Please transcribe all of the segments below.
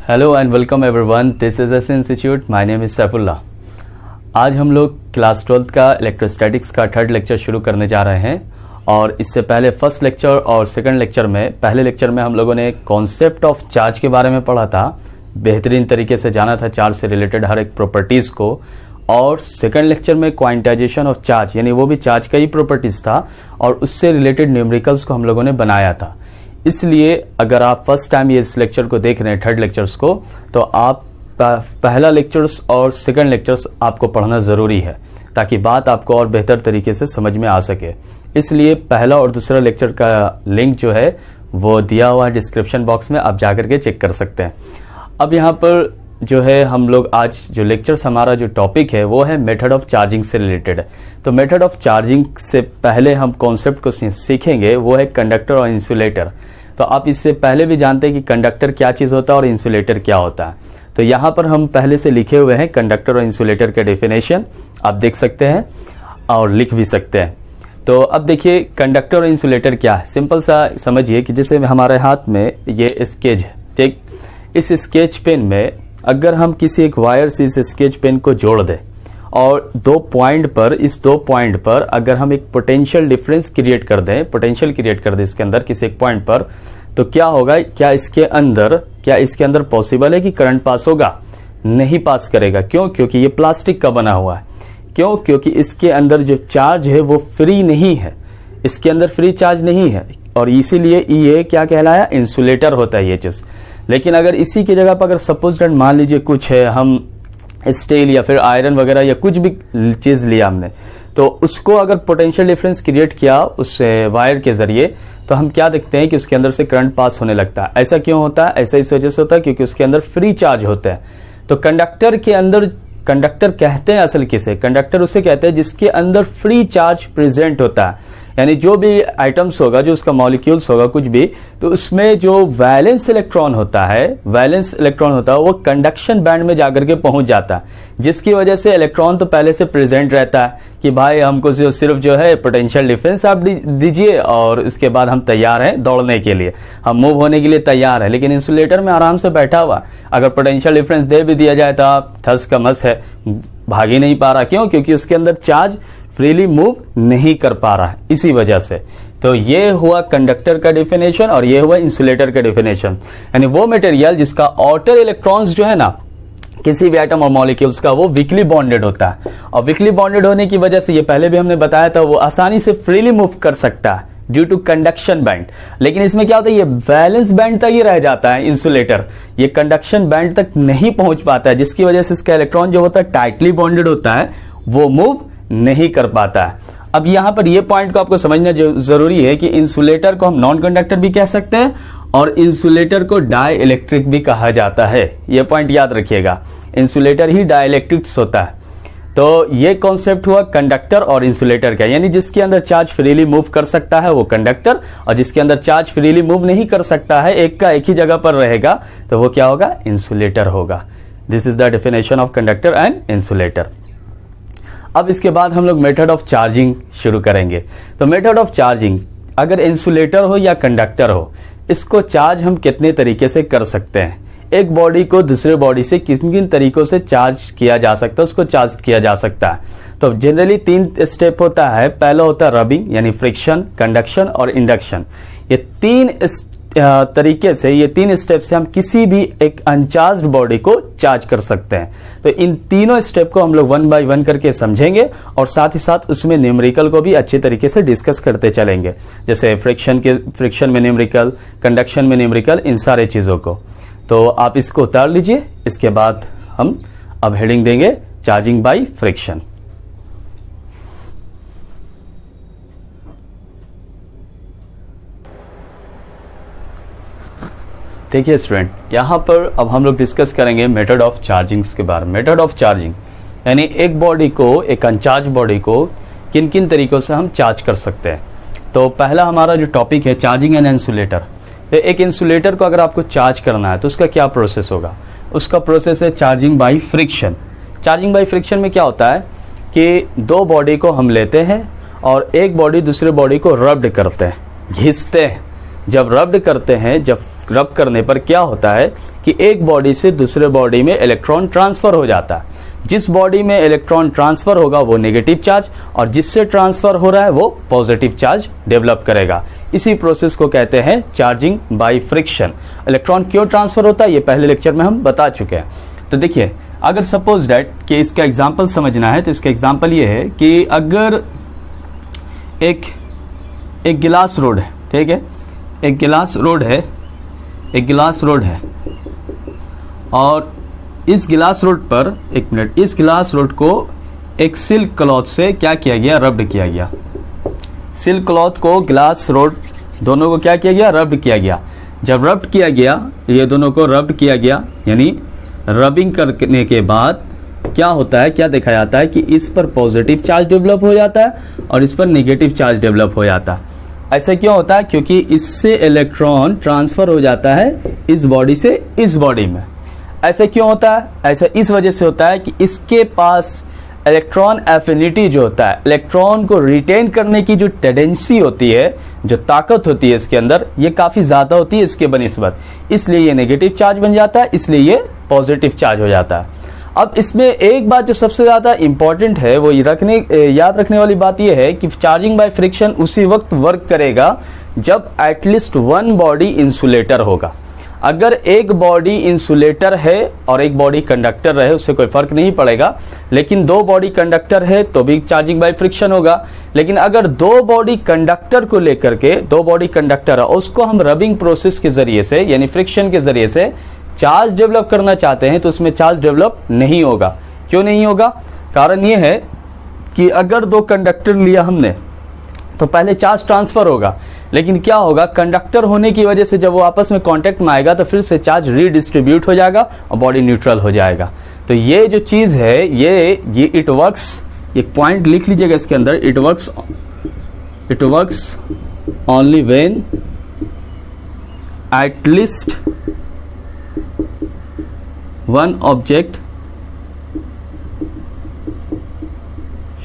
Hello and welcome everyone, this is S institute. My name is Saifullah. आज हम लोग class 12 का इलेक्ट्रोस्टैटिक्स का थर्ड लेक्चर शुरू करने जा रहे हैं। और इससे पहले फर्स्ट लेक्चर और सेकंड लेक्चर में, पहले लेक्चर में हम लोगों ने कॉन्सेप्ट ऑफ चार्ज के बारे में पढ़ा था, बेहतरीन तरीके से जाना था चार्ज से रिलेटेड हर एक प्रॉपर्टीज़ को। और सेकंड लेक्चर में क्वांटाइजेशन ऑफ चार्ज, यानी वो भी चार्ज का ही प्रॉपर्टीज़ था और उससे रिलेटेड न्यूमेरिकल्स को हम लोगों ने बनाया था। इसलिए अगर आप फर्स्ट टाइम ये इस लेक्चर को देख रहे हैं, थर्ड लेक्चर्स को, तो आप पहला लेक्चर्स और सेकंड लेक्चर्स आपको पढ़ना ज़रूरी है ताकि बात आपको और बेहतर तरीके से समझ में आ सके। इसलिए पहला और दूसरा लेक्चर का लिंक जो है वो दिया हुआ है डिस्क्रिप्शन बॉक्स में, आप जाकर के चेक कर सकते हैं। अब यहाँ पर जो है हम लोग आज जो लेक्चर्स, हमारा जो टॉपिक है वो है मेथड ऑफ चार्जिंग से रिलेटेड। तो मेथड ऑफ चार्जिंग से पहले हम कॉन्सेप्ट को सीखेंगे, वो है कंडक्टर और इंसुलेटर। तो आप इससे पहले भी जानते हैं कि कंडक्टर क्या चीज़ होता है और इंसुलेटर क्या होता है। तो यहाँ पर हम पहले से लिखे हुए हैं कंडक्टर और इंसुलेटर के डेफिनेशन, आप देख सकते हैं और लिख भी सकते हैं। तो अब देखिए कंडक्टर और इंसुलेटर क्या है। सिंपल सा समझिए कि जैसे हमारे हाथ में ये स्केच है, ठीक। इस स्केच पेन में अगर हम किसी एक वायर से इस स्केच पेन को जोड़ दें और इस दो पॉइंट पर अगर हम एक पोटेंशियल डिफरेंस क्रिएट कर दें इसके अंदर किसी एक पॉइंट पर, तो क्या होगा, क्या इसके अंदर पॉसिबल है कि करंट पास होगा? नहीं पास करेगा। क्यों? क्योंकि ये प्लास्टिक का बना हुआ है। क्यों? क्योंकि इसके अंदर जो चार्ज है वो फ्री नहीं है, इसके अंदर फ्री चार्ज नहीं है और इसीलिए ये क्या कहलाया, इंसुलेटर होता है ये चीज। लेकिन अगर इसी की जगह पर अगर सपोज मान लीजिए कुछ है, हम स्टील या फिर आयरन वगैरह या कुछ भी चीज लिया हमने, तो उसको अगर पोटेंशियल डिफरेंस क्रिएट किया उस वायर के जरिए, तो हम क्या देखते हैं कि उसके अंदर से करंट पास होने लगता है। ऐसा क्यों होता है? ऐसा इस वजह से होता है क्योंकि उसके अंदर फ्री चार्ज होते हैं। तो कंडक्टर के अंदर, कंडक्टर कहते हैं असल किसे, कंडक्टर उसे कहते हैं जिसके अंदर फ्री चार्ज प्रेजेंट होता है। यानी जो भी आइटम्स होगा, जो उसका मॉलिक्यूल्स होगा कुछ भी, तो उसमें जो वैलेंस इलेक्ट्रॉन होता है वो कंडक्शन बैंड में जाकर के पहुंच जाता है, जिसकी वजह से इलेक्ट्रॉन तो पहले से प्रेजेंट रहता है कि भाई हमको सिर्फ जो है पोटेंशियल डिफरेंस आप दीजिए और इसके बाद हम तैयार हैं दौड़ने के लिए, हम मूव होने के लिए तैयार है। लेकिन इंसुलेटर में आराम से बैठा हुआ, अगर पोटेंशियल डिफरेंस दे भी दिया जाए तो आप ठस का मस है, भाग ही नहीं पा रहा। क्यों? क्योंकि उसके अंदर चार्ज फ्रीली मूव नहीं कर पा रहा है, इसी वजह से। तो ये हुआ कंडक्टर का डेफिनेशन और ये हुआ इंसुलेटर का डेफिनेशन। यानी वो मटेरियल जिसका आउटर इलेक्ट्रॉन्स जो है ना किसी भी एटम और मॉलिक्यूल्स का, वो वीकली बॉन्डेड होता है। और वीकली बॉन्डेड होने की वजह से, ये पहले भी हमने बताया था, वो आसानी से फ्रीली मूव कर सकता है ड्यू टू कंडक्शन बैंड। लेकिन इसमें क्या होता है, ये वैलेंस बैंड तक ही रह जाता है इंसुलेटर, ये कंडक्शन बैंड तक नहीं पहुंच पाता है, जिसकी वजह से इसका इलेक्ट्रॉन जो होता है टाइटली बॉन्डेड होता है, वो मूव नहीं कर पाता है। अब यहां पर ये पॉइंट को आपको समझना जरूरी है कि इंसुलेटर को हम नॉन कंडक्टर भी कह सकते हैं और इंसुलेटर को डाई इलेक्ट्रिक भी कहा जाता है। ये पॉइंट याद रखिएगा, इंसुलेटर ही डाई इलेक्ट्रिक्स होता है। तो ये कॉन्सेप्ट हुआ कंडक्टर और इंसुलेटर का, यानी जिसके अंदर चार्ज फ्रीली मूव कर सकता है वो कंडक्टर, और जिसके अंदर चार्ज फ्रीली मूव नहीं कर सकता है, एक का एक ही जगह पर रहेगा, तो वो क्या होगा, इंसुलेटर होगा। This is the definition of conductor and insulator. अब इसके बाद हम लोग मेथड ऑफ चार्जिंग शुरू करेंगे। तो मेथड ऑफ चार्जिंग, अगर इंसुलेटर हो या कंडक्टर हो, इसको चार्ज हम कितने तरीके से कर सकते हैं। एक बॉडी को दूसरे बॉडी से किन किन तरीकों से चार्ज किया जा सकता है, उसको चार्ज किया जा सकता है। तो जनरली 3 स्टेप होता है। पहला होता है रबिंग, यानी फ्रिक्शन, कंडक्शन और इंडक्शन। ये 3 तरीके से, ये 3 स्टेप से हम किसी भी एक अनचार्ज्ड बॉडी को चार्ज कर सकते हैं। तो इन तीनों स्टेप को हम लोग 1 बाय 1 करके समझेंगे और साथ ही साथ उसमें न्यूमेरिकल को भी अच्छे तरीके से डिस्कस करते चलेंगे, जैसे फ्रिक्शन में न्यूमेरिकल, कंडक्शन में न्यूमेरिकल, इन सारे चीजों को। तो आप इसको उतार लीजिए। इसके बाद हम अब हेडिंग देंगे चार्जिंग बाय फ्रिक्शन। देखिए स्टूडेंट, यहाँ पर अब हम लोग डिस्कस करेंगे मेथड ऑफ चार्जिंग के बारे में। मेथड ऑफ चार्जिंग यानी एक बॉडी को, एक अनचार्ज बॉडी को किन किन तरीकों से हम चार्ज कर सकते हैं। तो पहला हमारा जो टॉपिक है चार्जिंग एन इंसुलेटर। एक इंसुलेटर को अगर आपको चार्ज करना है तो उसका क्या प्रोसेस होगा, उसका प्रोसेस है charging by friction. Charging by friction में क्या होता है कि 2 बॉडी को हम लेते हैं और एक बॉडी दूसरे बॉडी को रब्ड करते हैं, घिसते हैं। जब रब्ड करते हैं, जब रब करने पर क्या होता है कि एक बॉडी से दूसरे बॉडी में इलेक्ट्रॉन ट्रांसफर हो जाता है। जिस बॉडी में इलेक्ट्रॉन ट्रांसफर होगा वो नेगेटिव चार्ज, और जिससे ट्रांसफर हो रहा है वो पॉजिटिव चार्ज डेवलप करेगा। इसी प्रोसेस को कहते हैं चार्जिंग बाय फ्रिक्शन। इलेक्ट्रॉन क्यों ट्रांसफर होता है ये पहले लेक्चर में हम बता चुके हैं। तो देखिए, अगर सपोज दैट कि इसका एग्जांपल समझना है तो इसका एग्जांपल ये है कि अगर एक गिलास रोड है, ठीक है, एक गिलास रोड है और इस गिलास रोड पर, एक मिनट, इस गिलास रोड को एक सिल्क क्लॉथ से क्या किया गया, रब्ड किया गया। सिल्क क्लॉथ को ग्लास रोड दोनों को क्या किया गया, रब्ड किया गया। जब रब्ड किया गया, ये दोनों को रब्ड किया गया, यानी रबिंग करने के बाद क्या होता है, क्या देखा जाता है कि इस पर पॉजिटिव चार्ज डेवलप हो जाता है और इस पर नेगेटिव चार्ज डेवलप हो जाता है। ऐसा क्यों होता है? क्योंकि इससे इलेक्ट्रॉन ट्रांसफर हो जाता है इस बॉडी से इस बॉडी में। ऐसा क्यों होता है? ऐसा इस वजह से होता है कि इसके पास इलेक्ट्रॉन एफिनिटी जो होता है, इलेक्ट्रॉन को रिटेन करने की जो टेंडेंसी होती है, जो ताकत होती है इसके अंदर, ये काफी ज्यादा होती है इसके बनिस्बत, इसलिए ये नेगेटिव चार्ज बन जाता है, इसलिए ये पॉजिटिव चार्ज हो जाता है। अब इसमें एक बात जो सबसे ज्यादा इंपॉर्टेंट है वो याद रखने वाली बात यह है कि चार्जिंग बाय फ्रिक्शन उसी वक्त वर्क करेगा जब एटलीस्ट वन बॉडी इंसुलेटर होगा। अगर एक बॉडी इंसुलेटर है और एक बॉडी कंडक्टर रहे उससे कोई फर्क नहीं पड़ेगा, लेकिन दो बॉडी कंडक्टर है तो भी चार्जिंग बाय फ्रिक्शन होगा। लेकिन अगर दो बॉडी कंडक्टर को लेकर के, दो बॉडी कंडक्टर है उसको हम रबिंग प्रोसेस के जरिए से यानी फ्रिक्शन के जरिए से चार्ज डेवलप करना चाहते हैं तो उसमें चार्ज डेवलप नहीं होगा। क्यों नहीं होगा? कारण यह है कि अगर दो कंडक्टर लिया हमने तो पहले चार्ज ट्रांसफर होगा, लेकिन क्या होगा, कंडक्टर होने की वजह से जब वो आपस में कांटेक्ट में आएगा तो फिर से चार्ज रीडिस्ट्रीब्यूट हो जाएगा और बॉडी न्यूट्रल हो जाएगा। तो ये जो चीज है ये इट वर्क्स, एक पॉइंट लिख लीजिएगा इसके अंदर, it works only when at least one object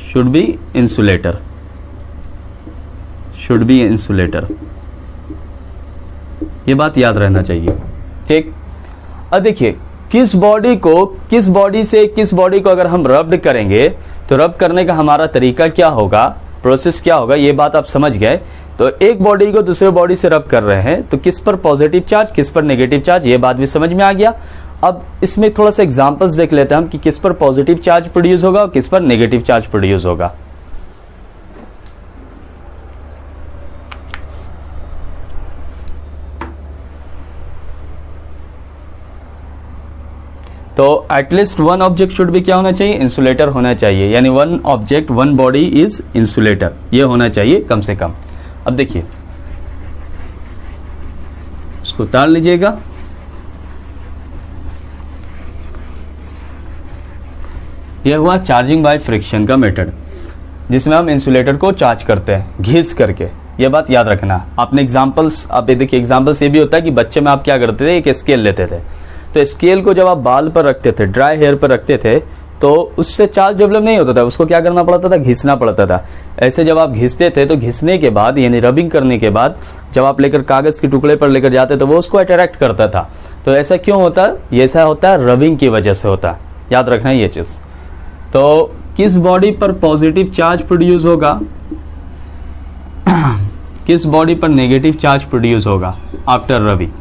should be insulator, ये बात याद रहना चाहिए, ठीक। अब देखिए, किस बॉडी से किस बॉडी को अगर हम रब्ड करेंगे तो रब करने का हमारा तरीका क्या होगा, प्रोसेस क्या होगा, ये बात आप समझ गए। तो एक बॉडी को दूसरे बॉडी से रब कर रहे हैं तो किस पर पॉजिटिव चार्ज, किस पर नेगेटिव चार्ज, ये बात भी समझ में आ गया। अब इसमें थोड़ा सा एग्जांपल्स देख लेते हैं हम कि किस पर पॉजिटिव चार्ज प्रोड्यूस होगा और किस पर नेगेटिव चार्ज प्रोड्यूस होगा। तो एटलीस्ट वन ऑब्जेक्ट शुड भी क्या होना चाहिए, इंसुलेटर होना चाहिए, यानी one object one body is insulator, ये होना चाहिए कम से कम। अब देखिए, इसको उतार लीजिएगा। यह हुआ चार्जिंग बाय फ्रिक्शन का मेथड, जिसमें हम इंसुलेटर को चार्ज करते हैं घिस करके। यह बात याद रखना। आपने एग्जांपल्स, आप देखिए एग्जांपल्स ये भी होता है कि बच्चे में आप क्या करते थे, एक स्केल लेते थे, तो स्केल को जब आप बाल पर रखते थे, ड्राई हेयर पर रखते थे, तो उससे चार्ज डेवलप नहीं होता था, उसको क्या करना पड़ता था, घिसना पड़ता था। ऐसे जब आप घिसते थे तो घिसने के बाद यानी रबिंग करने के बाद जब आप लेकर कागज के टुकड़े पर लेकर जाते तो वो उसको अट्रैक्ट करता था। तो ऐसा क्यों होता है? ये ऐसा होता है रबिंग की वजह से होता है, याद रखना ये चीज। तो किस बॉडी पर पॉजिटिव चार्ज प्रोड्यूस होगा, किस बॉडी पर नेगेटिव चार्ज प्रोड्यूस होगा आफ्टर रबिंग,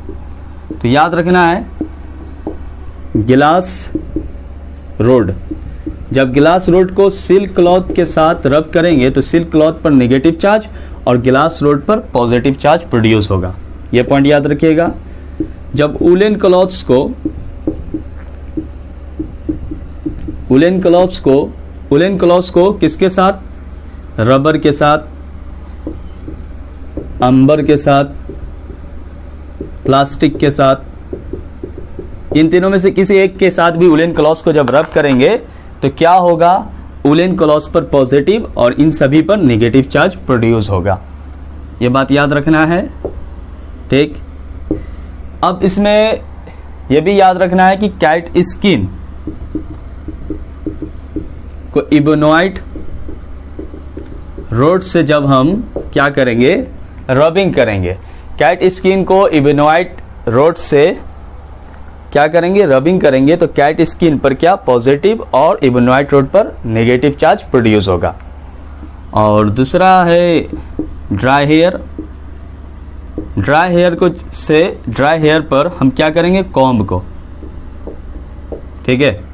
तो याद रखना है गिलास रोड। जब गिलास रोड को सिल्क क्लॉथ के साथ रब करेंगे तो सिल्क क्लॉथ पर नेगेटिव चार्ज और गिलास रोड पर पॉजिटिव चार्ज प्रोड्यूस होगा, यह पॉइंट याद रखिएगा। जब वुलन क्लॉथ्स को किसके साथ, रबर के साथ, अंबर के साथ, प्लास्टिक के साथ, इन तीनों में से किसी एक के साथ भी वुलन क्लॉथ्स को जब रब करेंगे तो क्या होगा, वुलन क्लॉथ्स पर पॉजिटिव और इन सभी पर नेगेटिव चार्ज प्रोड्यूस होगा। यह बात याद रखना है, ठीक। अब इसमें यह भी याद रखना है कि कैट स्किन को इबोनॉइड रोड से जब हम क्या करेंगे, रबिंग करेंगे, कैट स्किन को इबेनॉइड रोड से क्या करेंगे, रबिंग करेंगे, तो कैट स्किन पर क्या पॉजिटिव और इबेनॉइड रोड पर नेगेटिव चार्ज प्रोड्यूस होगा। और दूसरा है ड्राई हेयर। ड्राई हेयर पर हम क्या करेंगे, कॉम्ब को, ठीक है।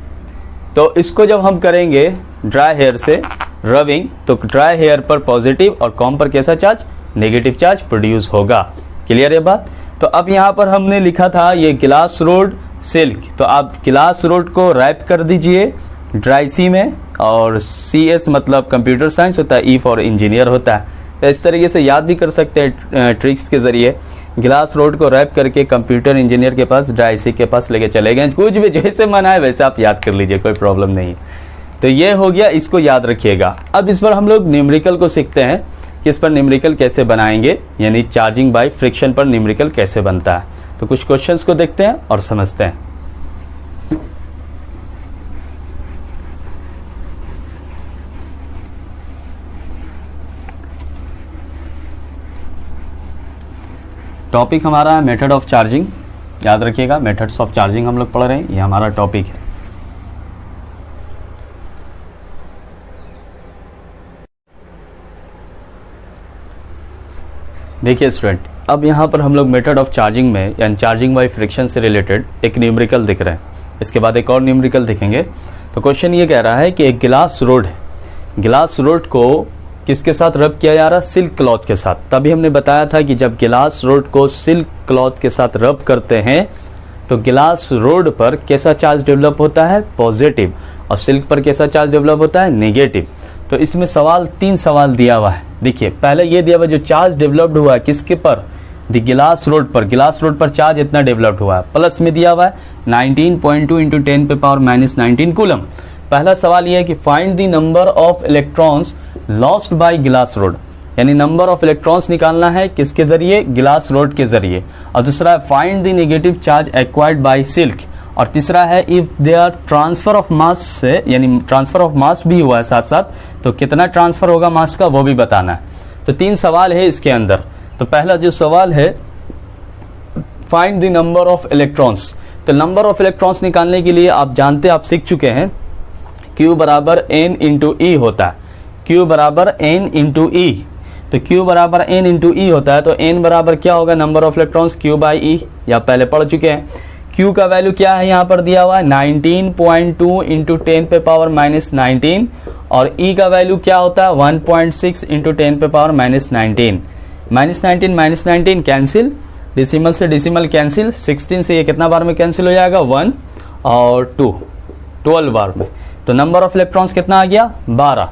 तो इसको जब हम करेंगे ड्राई हेयर से रबिंग, तो ड्राई हेयर पर पॉजिटिव और कॉम्ब पर कैसा चार्ज, नेगेटिव चार्ज प्रोड्यूस होगा। क्लियर है बात। तो अब यहाँ पर हमने लिखा था ये ग्लास रोड सिल्क, तो आप ग्लास रोड को रैप कर दीजिए ड्राई सी में, और CS मतलब कंप्यूटर साइंस होता है, E फॉर इंजीनियर होता है। तो इस तरीके से याद भी कर सकते हैं ट्रिक्स के जरिए। ग्लास रोड को रैप करके कंप्यूटर इंजीनियर के पास, ड्राई सी के पास लेके चले गए। कुछ भी जैसे मन आए वैसे आप याद कर लीजिए, कोई प्रॉब्लम नहीं। तो ये हो गया, इसको याद रखिएगा। अब इस पर हम लोग न्यूमेरिकल को सीखते हैं कि इस पर न्यूमेरिकल कैसे बनाएंगे, यानी चार्जिंग बाय फ्रिक्शन पर न्यूमेरिकल कैसे बनता है। तो कुछ क्वेश्चंस को देखते हैं और समझते हैं। टॉपिक हमारा है मेथड ऑफ चार्जिंग। याद रखिएगा, मेथड्स ऑफ चार्जिंग हम लोग पढ़ रहे हैं, ये हमारा टॉपिक है। देखिए स्टूडेंट, अब यहाँ पर हम लोग मेथड ऑफ चार्जिंग में, यानी चार्जिंग बाय फ्रिक्शन से रिलेटेड एक न्यूमेरिकल दिख रहे हैं। इसके बाद एक और न्यूमेरिकल दिखेंगे। तो क्वेश्चन ये कह रहा है कि एक गिलास रोड है, गिलास रोड को किसके साथ रब किया जा रहा है, सिल्क क्लॉथ के साथ। तभी हमने बताया था कि जब गिलास रोड को सिल्क क्लॉथ के साथ रब करते हैं तो गिलास रोड पर कैसा चार्ज डेवलप होता है, पॉजिटिव, और सिल्क पर कैसा चार्ज डेवलप होता है, नेगेटिव। तो इसमें सवाल, 3 सवाल दिया हुआ है। देखिए पहले ये दिया हुआ जो चार्ज डेवलप्ड हुआ है किसके पर, गिलास रोड पर। गिलास रोड पर चार्ज इतना डेवलप्ड हुआ है, प्लस में दिया हुआ है 19.2 इंटू 10 पे पावर -19 कूलम। पहला सवाल यह है कि find the number of electrons lost by glass rod, यानी नंबर ऑफ इलेक्ट्रॉन्स निकालना है किसके जरिए, ग्लास रोड के जरिए। और दूसरा है find the negative charge acquired by silk. और तीसरा है if they are transfer of mass से, यानी ट्रांसफर ऑफ मास भी हुआ है साथ साथ, तो कितना ट्रांसफर होगा मास का वो भी बताना है। तो 3 सवाल है इसके अंदर। तो पहला जो सवाल है find the number of electrons. तो नंबर ऑफ इलेक्ट्रॉन्स निकालने के लिए आप जानते, आप सीख चुके हैं, Q बराबर N इंटू E होता है। Q बराबर N इंटू E, तो Q बराबर N इंटू E होता है। तो N बराबर क्या होगा, number of electrons Q by E, या पहले पढ़ चुके हैं। Q का वैल्यू क्या है यहाँ पर दिया हुआ है 19.2 इंटू 10 पे पावर -19, और E का वैल्यू क्या होता है 1.6 इंटू 10 पे पावर -19। -19 कैंसिल, डिसिमल से डिसिमल कैंसिल, 16 से ये कितना बार में कैंसिल हो जाएगा, 1 और 2, 12 बार में। तो नंबर ऑफ इलेक्ट्रॉन्स कितना आ गया, 12।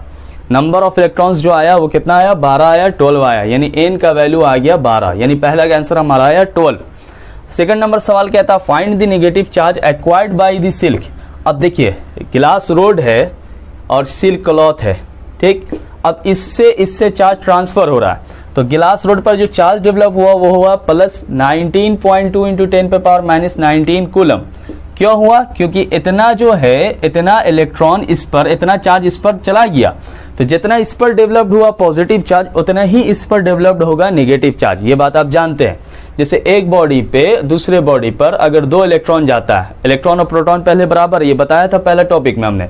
नंबर ऑफ इलेक्ट्रॉन्स जो आया वो कितना आया, 12 आया, 12 आया, यानी N का वैल्यू आ गया 12, यानी पहला का आंसर हमारा आया 12। सेकंड नंबर सवाल कहता है find the negative charge acquired by the silk. अब देखिए ग्लास रोड है और सिल्क क्लॉथ है, ठीक। अब इससे चार्ज ट्रांसफर हो रहा है। तो ग्लास रोड पर जो चार्ज डेवलप हुआ वो हुआ प्लस 19.2 इंटू 10 पे पावर -19 कूलम। क्यों हुआ, क्योंकि इतना जो है, इतना इलेक्ट्रॉन इस पर, इतना चार्ज इस पर चला गया। तो जितना इस पर डेवलप्ड हुआ पॉजिटिव चार्ज, उतना ही इस पर डेवलप्ड होगा नेगेटिव चार्ज। ये बात आप जानते हैं। जैसे एक बॉडी पे दूसरे बॉडी पर अगर 2 इलेक्ट्रॉन जाता है, इलेक्ट्रॉन और प्रोटॉन पहले बराबर, ये बताया था पहला टॉपिक में हमने।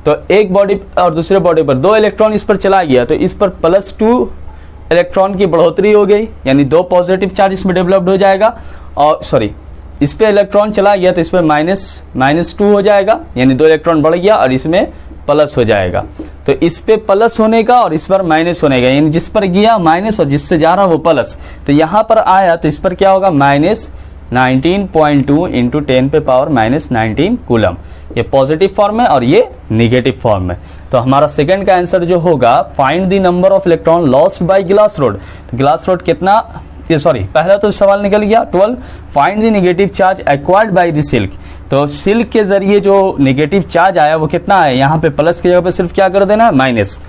तो एक बॉडी और दूसरे बॉडी पर 2 इलेक्ट्रॉन इस पर चला गया, तो इस पर +2 इलेक्ट्रॉन की बढ़ोतरी हो गई, यानी 2 पॉजिटिव चार्ज इसमें डेवलप्ड हो जाएगा। और सॉरी, इस पे इलेक्ट्रॉन चला गया तो इस पर -2 हो जाएगा, यानी 2 इलेक्ट्रॉन बढ़ गया और इसमें प्लस हो जाएगा। तो इस पे प्लस होने का और इस पर माइनस होने का, यानी जिस पर गया माइनस और जिससे जा रहा वो प्लस। तो यहाँ पर आया तो इस पर क्या होगा, -19.2 इंटू 10 पे पावर -19 कूलम। ये पॉजिटिव फॉर्म है और ये नेगेटिव फॉर्म है। तो हमारा सेकंड का आंसर जो होगा find the number of electron lost by glass rod. तो ग्लास रोड कितना, सॉरी पहला तो सवाल निकल गया 12। Find the negative charge acquired by the silk. तो सिल्क के जरिए जो नेगेटिव चार्ज आया वो कितना है, यहाँ पे प्लस की जगह पे सिर्फ क्या कर देना है, माइनस।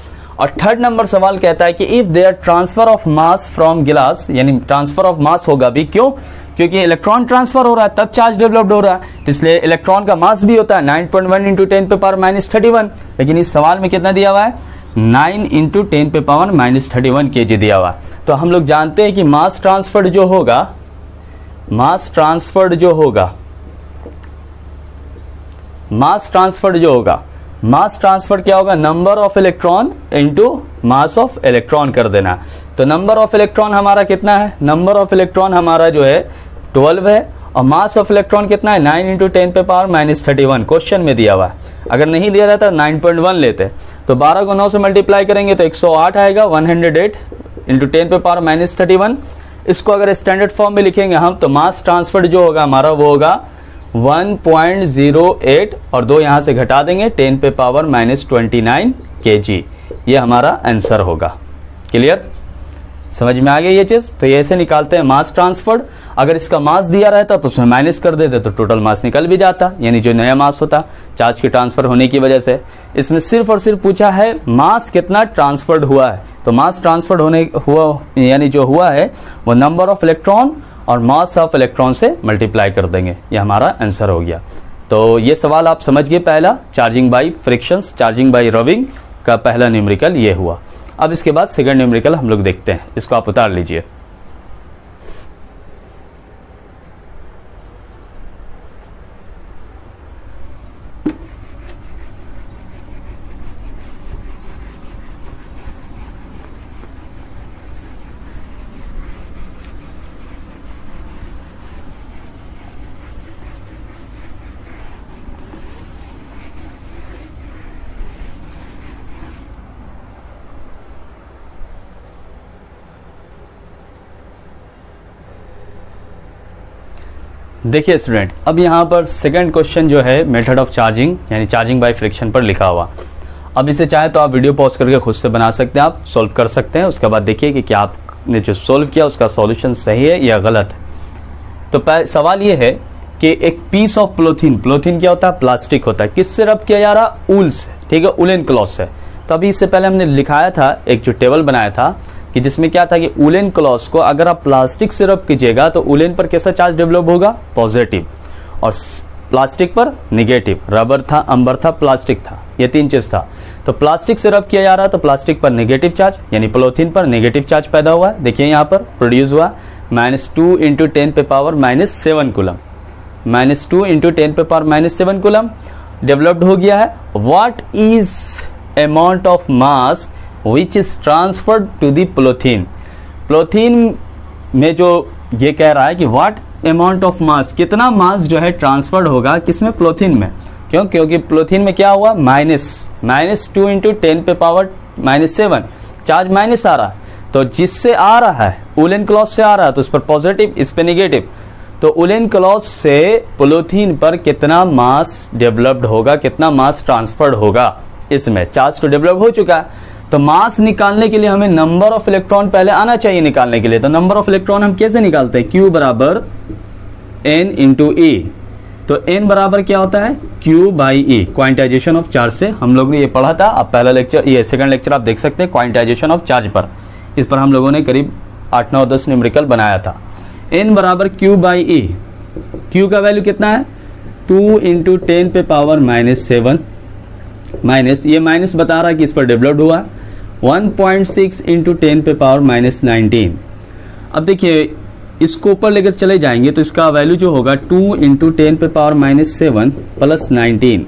और थर्ड नंबर सवाल कहता है कि if there transfer of mass from glass, यानी ट्रांसफर ऑफ मास होगा भी, क्यों, क्योंकि इलेक्ट्रॉन ट्रांसफर हो रहा है तब चार्ज डेवलप्ड हो रहा है, तो इसलिए इलेक्ट्रॉन का मास भी होता है 9.1 इंटू 10 पे पावर -31। लेकिन इस सवाल में कितना दिया हुआ है, 9 इंटू 10 पे पावर माइनस 31 kg दिया हुआ। तो हम लोग जानते हैं कि मास ट्रांसफर्ड जो होगा, मास ट्रांसफर्ड जो होगा, मास ट्रांसफर क्या होगा, number of electron into mass of electron कर देना। तो नंबर ऑफ इलेक्ट्रॉन हमारा कितना है, नंबर ऑफ इलेक्ट्रॉन हमारा जो है 12 है, और मास ऑफ इलेक्ट्रॉन कितना है 9 इंटू 10 पे पावर माइनस 31 क्वेश्चन में दिया हुआ है। अगर नहीं दिया रहता 9.1 लेते, तो 12 को 9 से मल्टीप्लाई करेंगे तो 108 आएगा, 108 इंटू 10 पे पावर माइनस 31। इसको अगर स्टैंडर्ड फॉर्म में लिखेंगे हम, तो मास ट्रांसफर्ड जो होगा हमारा वो होगा 1.08, और 2 यहां से घटा देंगे, 10 पे पावर माइनस 29 kg। ये हमारा आंसर होगा। क्लियर, समझ में आ गया ये चीज। तो ये ऐसे निकालते हैं मास ट्रांसफर्ड। अगर इसका मास दिया रहता तो उसमें माइनस कर देते तो टोटल मास निकल भी जाता, यानी जो नया मास होता चार्ज के ट्रांसफर होने की वजह से। इसमें सिर्फ और सिर्फ पूछा है मास कितना ट्रांसफर्ड हुआ है। तो मास ट्रांसफर्ड होने हुआ यानी जो हुआ है वो नंबर ऑफ इलेक्ट्रॉन और मास ऑफ इलेक्ट्रॉन से मल्टीप्लाई कर देंगे, ये हमारा आंसर हो गया। तो ये सवाल आप समझ गए, पहला charging by frictions, charging by rubbing का पहला न्यूमेरिकल ये हुआ। अब इसके बाद सेकंड न्यूमेरिकल हम लोग देखते हैं, इसको आप उतार लीजिए। देखिए स्टूडेंट, अब यहाँ पर सेकंड क्वेश्चन जो है मेथड ऑफ चार्जिंग यानी चार्जिंग बाय फ्रिक्शन पर लिखा हुआ। अब इसे चाहे तो आप वीडियो पॉज करके खुद से बना सकते हैं, आप सॉल्व कर सकते हैं। उसके बाद देखिए कि क्या आपने जो सॉल्व किया उसका सॉल्यूशन सही है या गलत है। तो सवाल ये है कि एक पीस ऑफ पॉलीथीन, पॉलीथीन क्या होता है, प्लास्टिक होता है, किससे रब किया जा रहा, ऊल से, ठीक है, उलेन क्लॉथ से। तो अभी इससे पहले हमने लिखाया था, एक जो टेबल बनाया था कि जिसमें क्या था कि उलेन क्लॉथ को अगर आप प्लास्टिक से रब कीजिएगा तो उलेन पर कैसा चार्ज डेवलप होगा, पॉजिटिव, और प्लास्टिक पर निगेटिव। रबर था, अंबर था, प्लास्टिक था, ये 3 चीज था। तो प्लास्टिक से रब किया जा रहा है तो प्लास्टिक पर नेगेटिव चार्ज यानी पॉलीथीन पर नेगेटिव चार्ज पैदा हुआ है। देखिए यहाँ पर प्रोड्यूस हुआ -2 इंटू 10 पे पावर -7 कूलम, -2 इंटू 10 पे पावर -7 कूलम डेवलप्ड हो गया है। What is amount of mass which is transferred to the polythene. Polythene में जो ये कह रहा है कि व्हाट अमाउंट ऑफ मास, कितना मास जो है ट्रांसफर्ड होगा किसमें, पॉलीथीन में। क्यों, क्योंकि पॉलीथीन में क्या हुआ, -2 इंटू 10 पे पावर -7 चार्ज माइनस आ रहा है। तो जिससे आ रहा है उलेन क्लॉथ से आ रहा है तो उस पर पॉजिटिव, इस पे निगेटिव। तो उलेन क्लॉथ से पॉलीथीन पर कितना मास डेवलप्ड होगा, कितना मास ट्रांसफर्ड होगा, इसमें चार्ज तो डेवलप हो चुका है। तो मास निकालने के लिए हमें नंबर ऑफ इलेक्ट्रॉन पहले आना चाहिए निकालने के लिए। तो नंबर ऑफ इलेक्ट्रॉन हम कैसे निकालते हैं, Q बराबर N इंटू E। तो N बराबर क्या होता है, Q by E, quantization of charge से हम लोग ने ये पढ़ा था। अब पहला लेक्चर, ये सेकंड लेक्चर आप देख सकते हैं क्वांटाइजेशन ऑफ चार्ज पर। इस पर हम लोगों ने करीब 8, 9, 10 न्यूमेरिकल बनाया था। N बराबर Q बाई E। Q का वैल्यू कितना है, 2 इंटू 10 पे पावर -7 माइनस, ये माइनस बता रहा है कि इस पर डेवलप्ड हुआ 1.6 इंटू 10 पे पावर -19। अब देखिए इसको ऊपर लेकर चले जाएंगे तो इसका वैल्यू जो होगा 2 इंटू 10 पे पावर -7 प्लस 19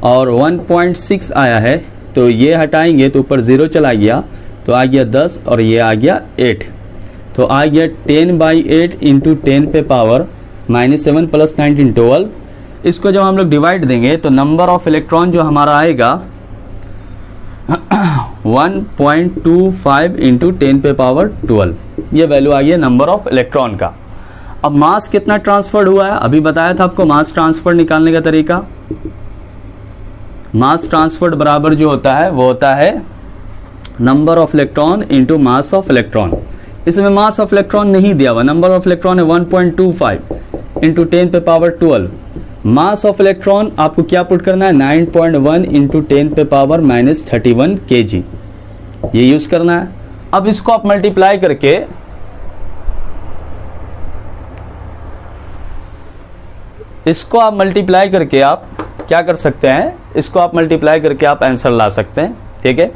और 1.6 आया है। तो ये हटाएंगे तो ऊपर 0 चला गया तो आ गया 10 और ये आ गया 8। तो आ गया 10/8 इंटू 10 पे पावर -7 प्लस 19 12। इसको जब हम लोग डिवाइड देंगे तो नंबर ऑफ इलेक्ट्रॉन जो हमारा आएगा 1.25 इंटू 10 पे पावर 12। ये वैल्यू आ गया नंबर ऑफ इलेक्ट्रॉन का। अब मास कितना ट्रांसफर्ड हुआ है, अभी बताया था आपको मास ट्रांसफर निकालने का तरीका। मास ट्रांसफर्ड बराबर जो होता है वो होता है number of electron into mass of electron. इसमें मास ऑफ इलेक्ट्रॉन नहीं दिया हुआ, नंबर ऑफ इलेक्ट्रॉन है 1.25 इंटू 10 पे पावर 12। मास ऑफ इलेक्ट्रॉन आपको क्या पुट करना है, 9.1 इंटू 10 पे पावर -31 kg, ये यूज करना है। अब इसको आप मल्टीप्लाई करके आप क्या कर सकते हैं, इसको आप मल्टीप्लाई करके आप आंसर ला सकते हैं, ठीक है।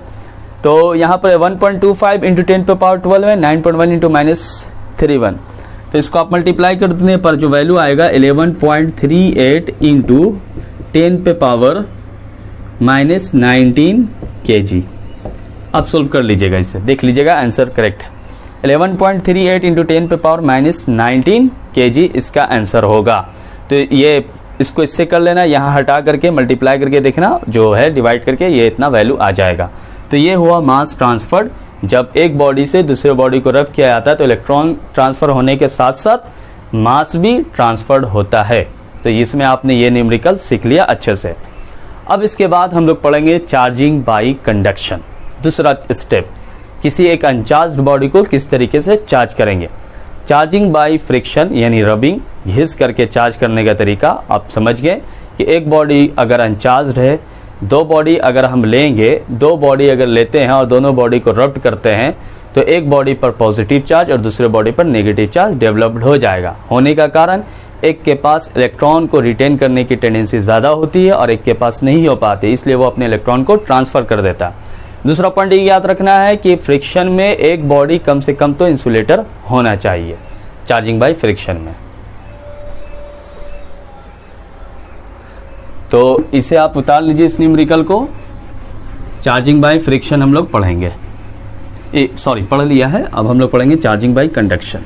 तो यहाँ पर 1.25 इंटू 10 पे पावर 12 है, 9.1 इंटू -31, तो इसको आप मल्टीप्लाई करने पर जो वैल्यू आएगा 11.38 इंटू 10 पे पावर -19 kg। आप सोल्व कर लीजिएगा, इसे देख लीजिएगा, आंसर करेक्ट है। 11.38 इंटू 10 पे पावर -19 kg इसका आंसर होगा। तो ये इसको इससे कर लेना, यहाँ हटा करके मल्टीप्लाई करके देखना, जो है डिवाइड करके ये इतना वैल्यू आ जाएगा। तो ये हुआ मास ट्रांसफर। जब एक बॉडी से दूसरे बॉडी को रब किया जाता है तो इलेक्ट्रॉन ट्रांसफर होने के साथ साथ मास भी ट्रांसफर्ड होता है। तो इसमें आपने ये न्यूमेरिकल सीख लिया अच्छे से। अब इसके बाद हम लोग पढ़ेंगे चार्जिंग बाई कंडक्शन। दूसरा स्टेप, किसी एक अनचार्ज्ड बॉडी को किस तरीके से चार्ज करेंगे। चार्जिंग बाई फ्रिक्शन यानी रबिंग, घिस करके चार्ज करने का तरीका आप समझ गए कि एक बॉडी अगर अनचार्ज्ड है, दो बॉडी अगर हम लेंगे, दो बॉडी अगर लेते हैं और दोनों बॉडी को रब्ड करते हैं तो एक बॉडी पर पॉजिटिव चार्ज और दूसरे बॉडी पर नेगेटिव चार्ज डेवलप्ड हो जाएगा। होने का कारण एक के पास इलेक्ट्रॉन को रिटेन करने की टेंडेंसी ज़्यादा होती है और एक के पास नहीं हो पाती, इसलिए वो अपने इलेक्ट्रॉन को ट्रांसफ़र कर देता है। दूसरा पॉइंट ये याद रखना है कि फ्रिक्शन में एक बॉडी कम से कम तो इंसुलेटर होना चाहिए चार्जिंग बाय फ्रिक्शन में। तो इसे आप उतार लीजिए इस न्यूमेरिकल को। चार्जिंग बाय फ्रिक्शन हम लोग पढ़ेंगे, सॉरी पढ़ लिया है, अब हम लोग पढ़ेंगे चार्जिंग बाय कंडक्शन।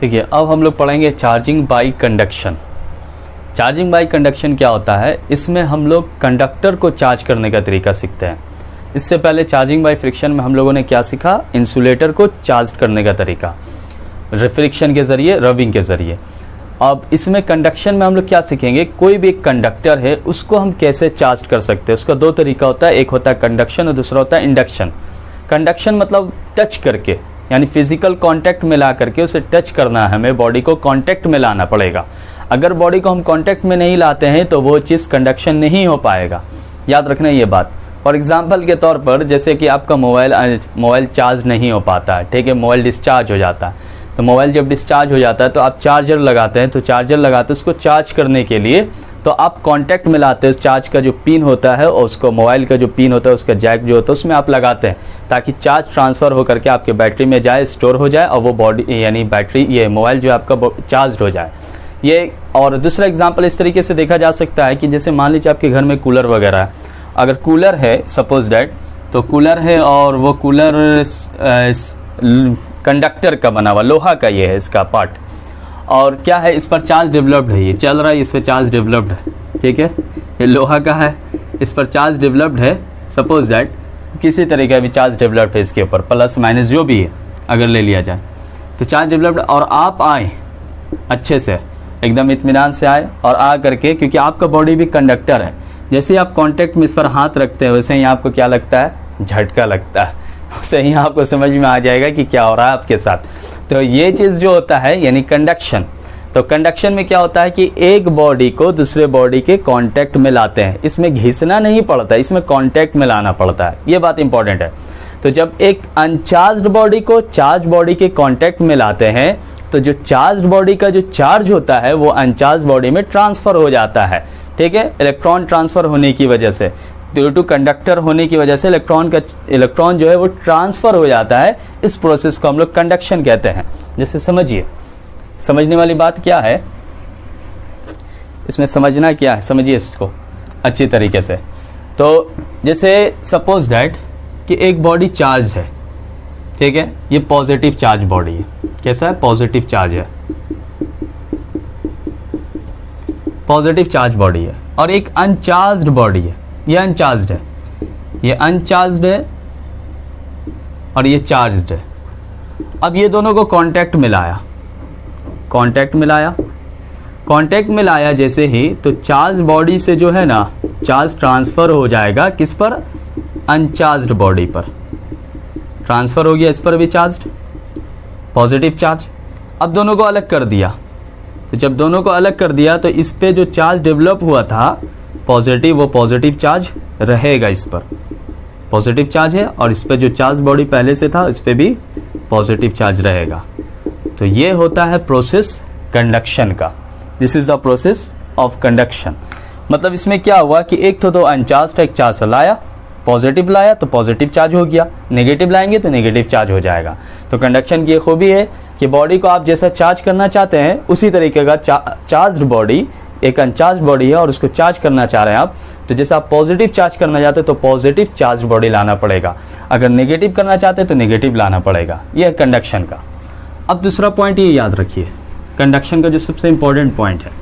देखिए अब हम लोग पढ़ेंगे charging by conduction. Charging by conduction क्या होता है, इसमें हम लोग कंडक्टर को चार्ज करने का तरीका सीखते हैं। इससे पहले चार्जिंग बाई फ्रिक्शन में हम लोगों ने क्या सीखा, इंसुलेटर को चार्ज करने का तरीका फ्रिक्शन के जरिए, रबिंग के जरिए। अब इसमें कंडक्शन में हम लोग क्या सीखेंगे, कोई भी एक कंडक्टर है उसको हम कैसे चार्ज कर सकते हैं। उसका दो तरीका होता है, एक होता है कंडक्शन और दूसरा होता है इंडक्शन। कंडक्शन मतलब टच करके, यानी फिजिकल कांटेक्ट में ला करके उसे टच करना है, हमें बॉडी को कांटेक्ट में लाना पड़ेगा। अगर बॉडी को हम कांटेक्ट में नहीं लाते हैं तो वो चीज़ कंडक्शन नहीं हो पाएगा, याद रखना ये बात। फॉर एग्जांपल के तौर पर जैसे कि आपका मोबाइल चार्ज नहीं हो पाता है, ठीक है, मोबाइल डिस्चार्ज हो जाता है। तो मोबाइल जब डिस्चार्ज हो जाता है तो आप चार्जर लगाते हैं, तो चार्जर लगाते हैं उसको चार्ज करने के लिए, तो आप कांटेक्ट में लाते हैं। चार्ज का जो पिन होता है और उसको मोबाइल का जो पिन होता है, उसका जैक जो होता है उसमें आप लगाते हैं ताकि चार्ज ट्रांसफ़र हो करके आपके बैटरी में जाए, स्टोर हो जाए और वो बॉडी यानी बैटरी, ये मोबाइल जो है आपका चार्ज हो जाए ये। और दूसरा एग्जांपल इस तरीके से देखा जा सकता है कि जैसे मान लीजिए आपके घर में कूलर वगैरह है। अगर कूलर है सपोज डैट, तो कूलर है और वो कूलर कंडक्टर का बना हुआ, लोहा का ये है इसका पार्ट, और क्या है इस पर चार्ज डेवलप्ड है, ये चल रहा है, इस पर चार्ज डेवलप्ड है, ठीक है, ये लोहा का है, इस पर चार्ज डेवलप्ड है। सपोज दैट किसी तरीके का भी चार्ज डेवलप्ड है इसके ऊपर, प्लस माइनस जो भी है अगर ले लिया जाए तो चार्ज डेवलप्ड। और आप आए अच्छे से एकदम इत्मीनान से आए और आ करके, क्योंकि आपका बॉडी भी कंडक्टर है, जैसे ही आप कांटेक्ट में इस पर हाथ रखते हैं वैसे ही आपको क्या लगता है, झटका लगता है, वैसे ही आपको समझ में आ जाएगा कि क्या हो रहा है आपके साथ। तो ये चीज़ जो होता है यानी कंडक्शन। तो कंडक्शन में क्या होता है कि एक बॉडी को दूसरे बॉडी के कांटेक्ट में लाते हैं, इसमें घिसना नहीं पड़ता, इसमें कांटेक्ट में लाना पड़ता है, ये बात इंपॉर्टेंट है। तो जब एक अनचार्ज्ड बॉडी को चार्ज बॉडी के कांटेक्ट में लाते हैं तो जो चार्ज्ड बॉडी का जो चार्ज होता है वो अनचार्ज बॉडी में ट्रांसफर हो जाता है, ठीक है, इलेक्ट्रॉन ट्रांसफर होने की वजह से, ड्यू टू कंडक्टर होने की वजह से इलेक्ट्रॉन जो है वो ट्रांसफर हो जाता है। इस प्रोसेस को हम लोग कंडक्शन कहते हैं। जैसे समझिए, समझने वाली बात क्या है इसमें, समझना क्या है, समझिए इसको अच्छी तरीके से। तो जैसे सपोज दैट कि एक बॉडी चार्ज है, ठीक है, ये पॉजिटिव चार्ज बॉडी है, कैसा है, पॉजिटिव चार्ज है, पॉजिटिव चार्ज बॉडी है, और एक अनचार्ज्ड बॉडी है, ये अनचार्ज्ड है, ये अनचार्ज्ड है और ये चार्ज्ड है। अब ये दोनों को कांटेक्ट मिलाया, कांटेक्ट मिलाया, कांटेक्ट मिलाया जैसे ही, तो चार्ज बॉडी से जो है ना चार्ज ट्रांसफर हो जाएगा किस पर, अनचार्ज्ड बॉडी पर ट्रांसफर हो गया, इस पर भी चार्ज पॉजिटिव चार्ज। अब दोनों को अलग कर दिया, तो जब दोनों को अलग कर दिया तो इस पे जो चार्ज डेवलप हुआ था पॉजिटिव, वो पॉजिटिव चार्ज रहेगा, इस पर पॉजिटिव चार्ज है, और इस पे जो चार्ज बॉडी पहले से था इस पे भी पॉजिटिव चार्ज रहेगा। तो ये होता है प्रोसेस कंडक्शन का। This is the process of conduction. मतलब इसमें क्या हुआ कि एक तो अनचार्ज एक चार्ज लाया, पॉजिटिव लाया तो पॉजिटिव चार्ज हो गया, नेगेटिव लाएंगे तो नेगेटिव चार्ज हो जाएगा। तो कंडक्शन की ये खूबी है कि बॉडी को आप जैसा चार्ज करना चाहते हैं उसी तरीके का चार्ज्ड बॉडी, एक अनचार्ज बॉडी है और उसको चार्ज करना चाह रहे हैं आप, तो जैसे आप पॉजिटिव चार्ज करना चाहते हैं तो पॉजिटिव चार्ज बॉडी लाना पड़ेगा, अगर नेगेटिव करना चाहते हैं तो नेगेटिव लाना पड़ेगा। यह है कंडक्शन का। अब दूसरा पॉइंट ये याद रखिए, कंडक्शन का जो सबसे इंपॉर्टेंट पॉइंट है,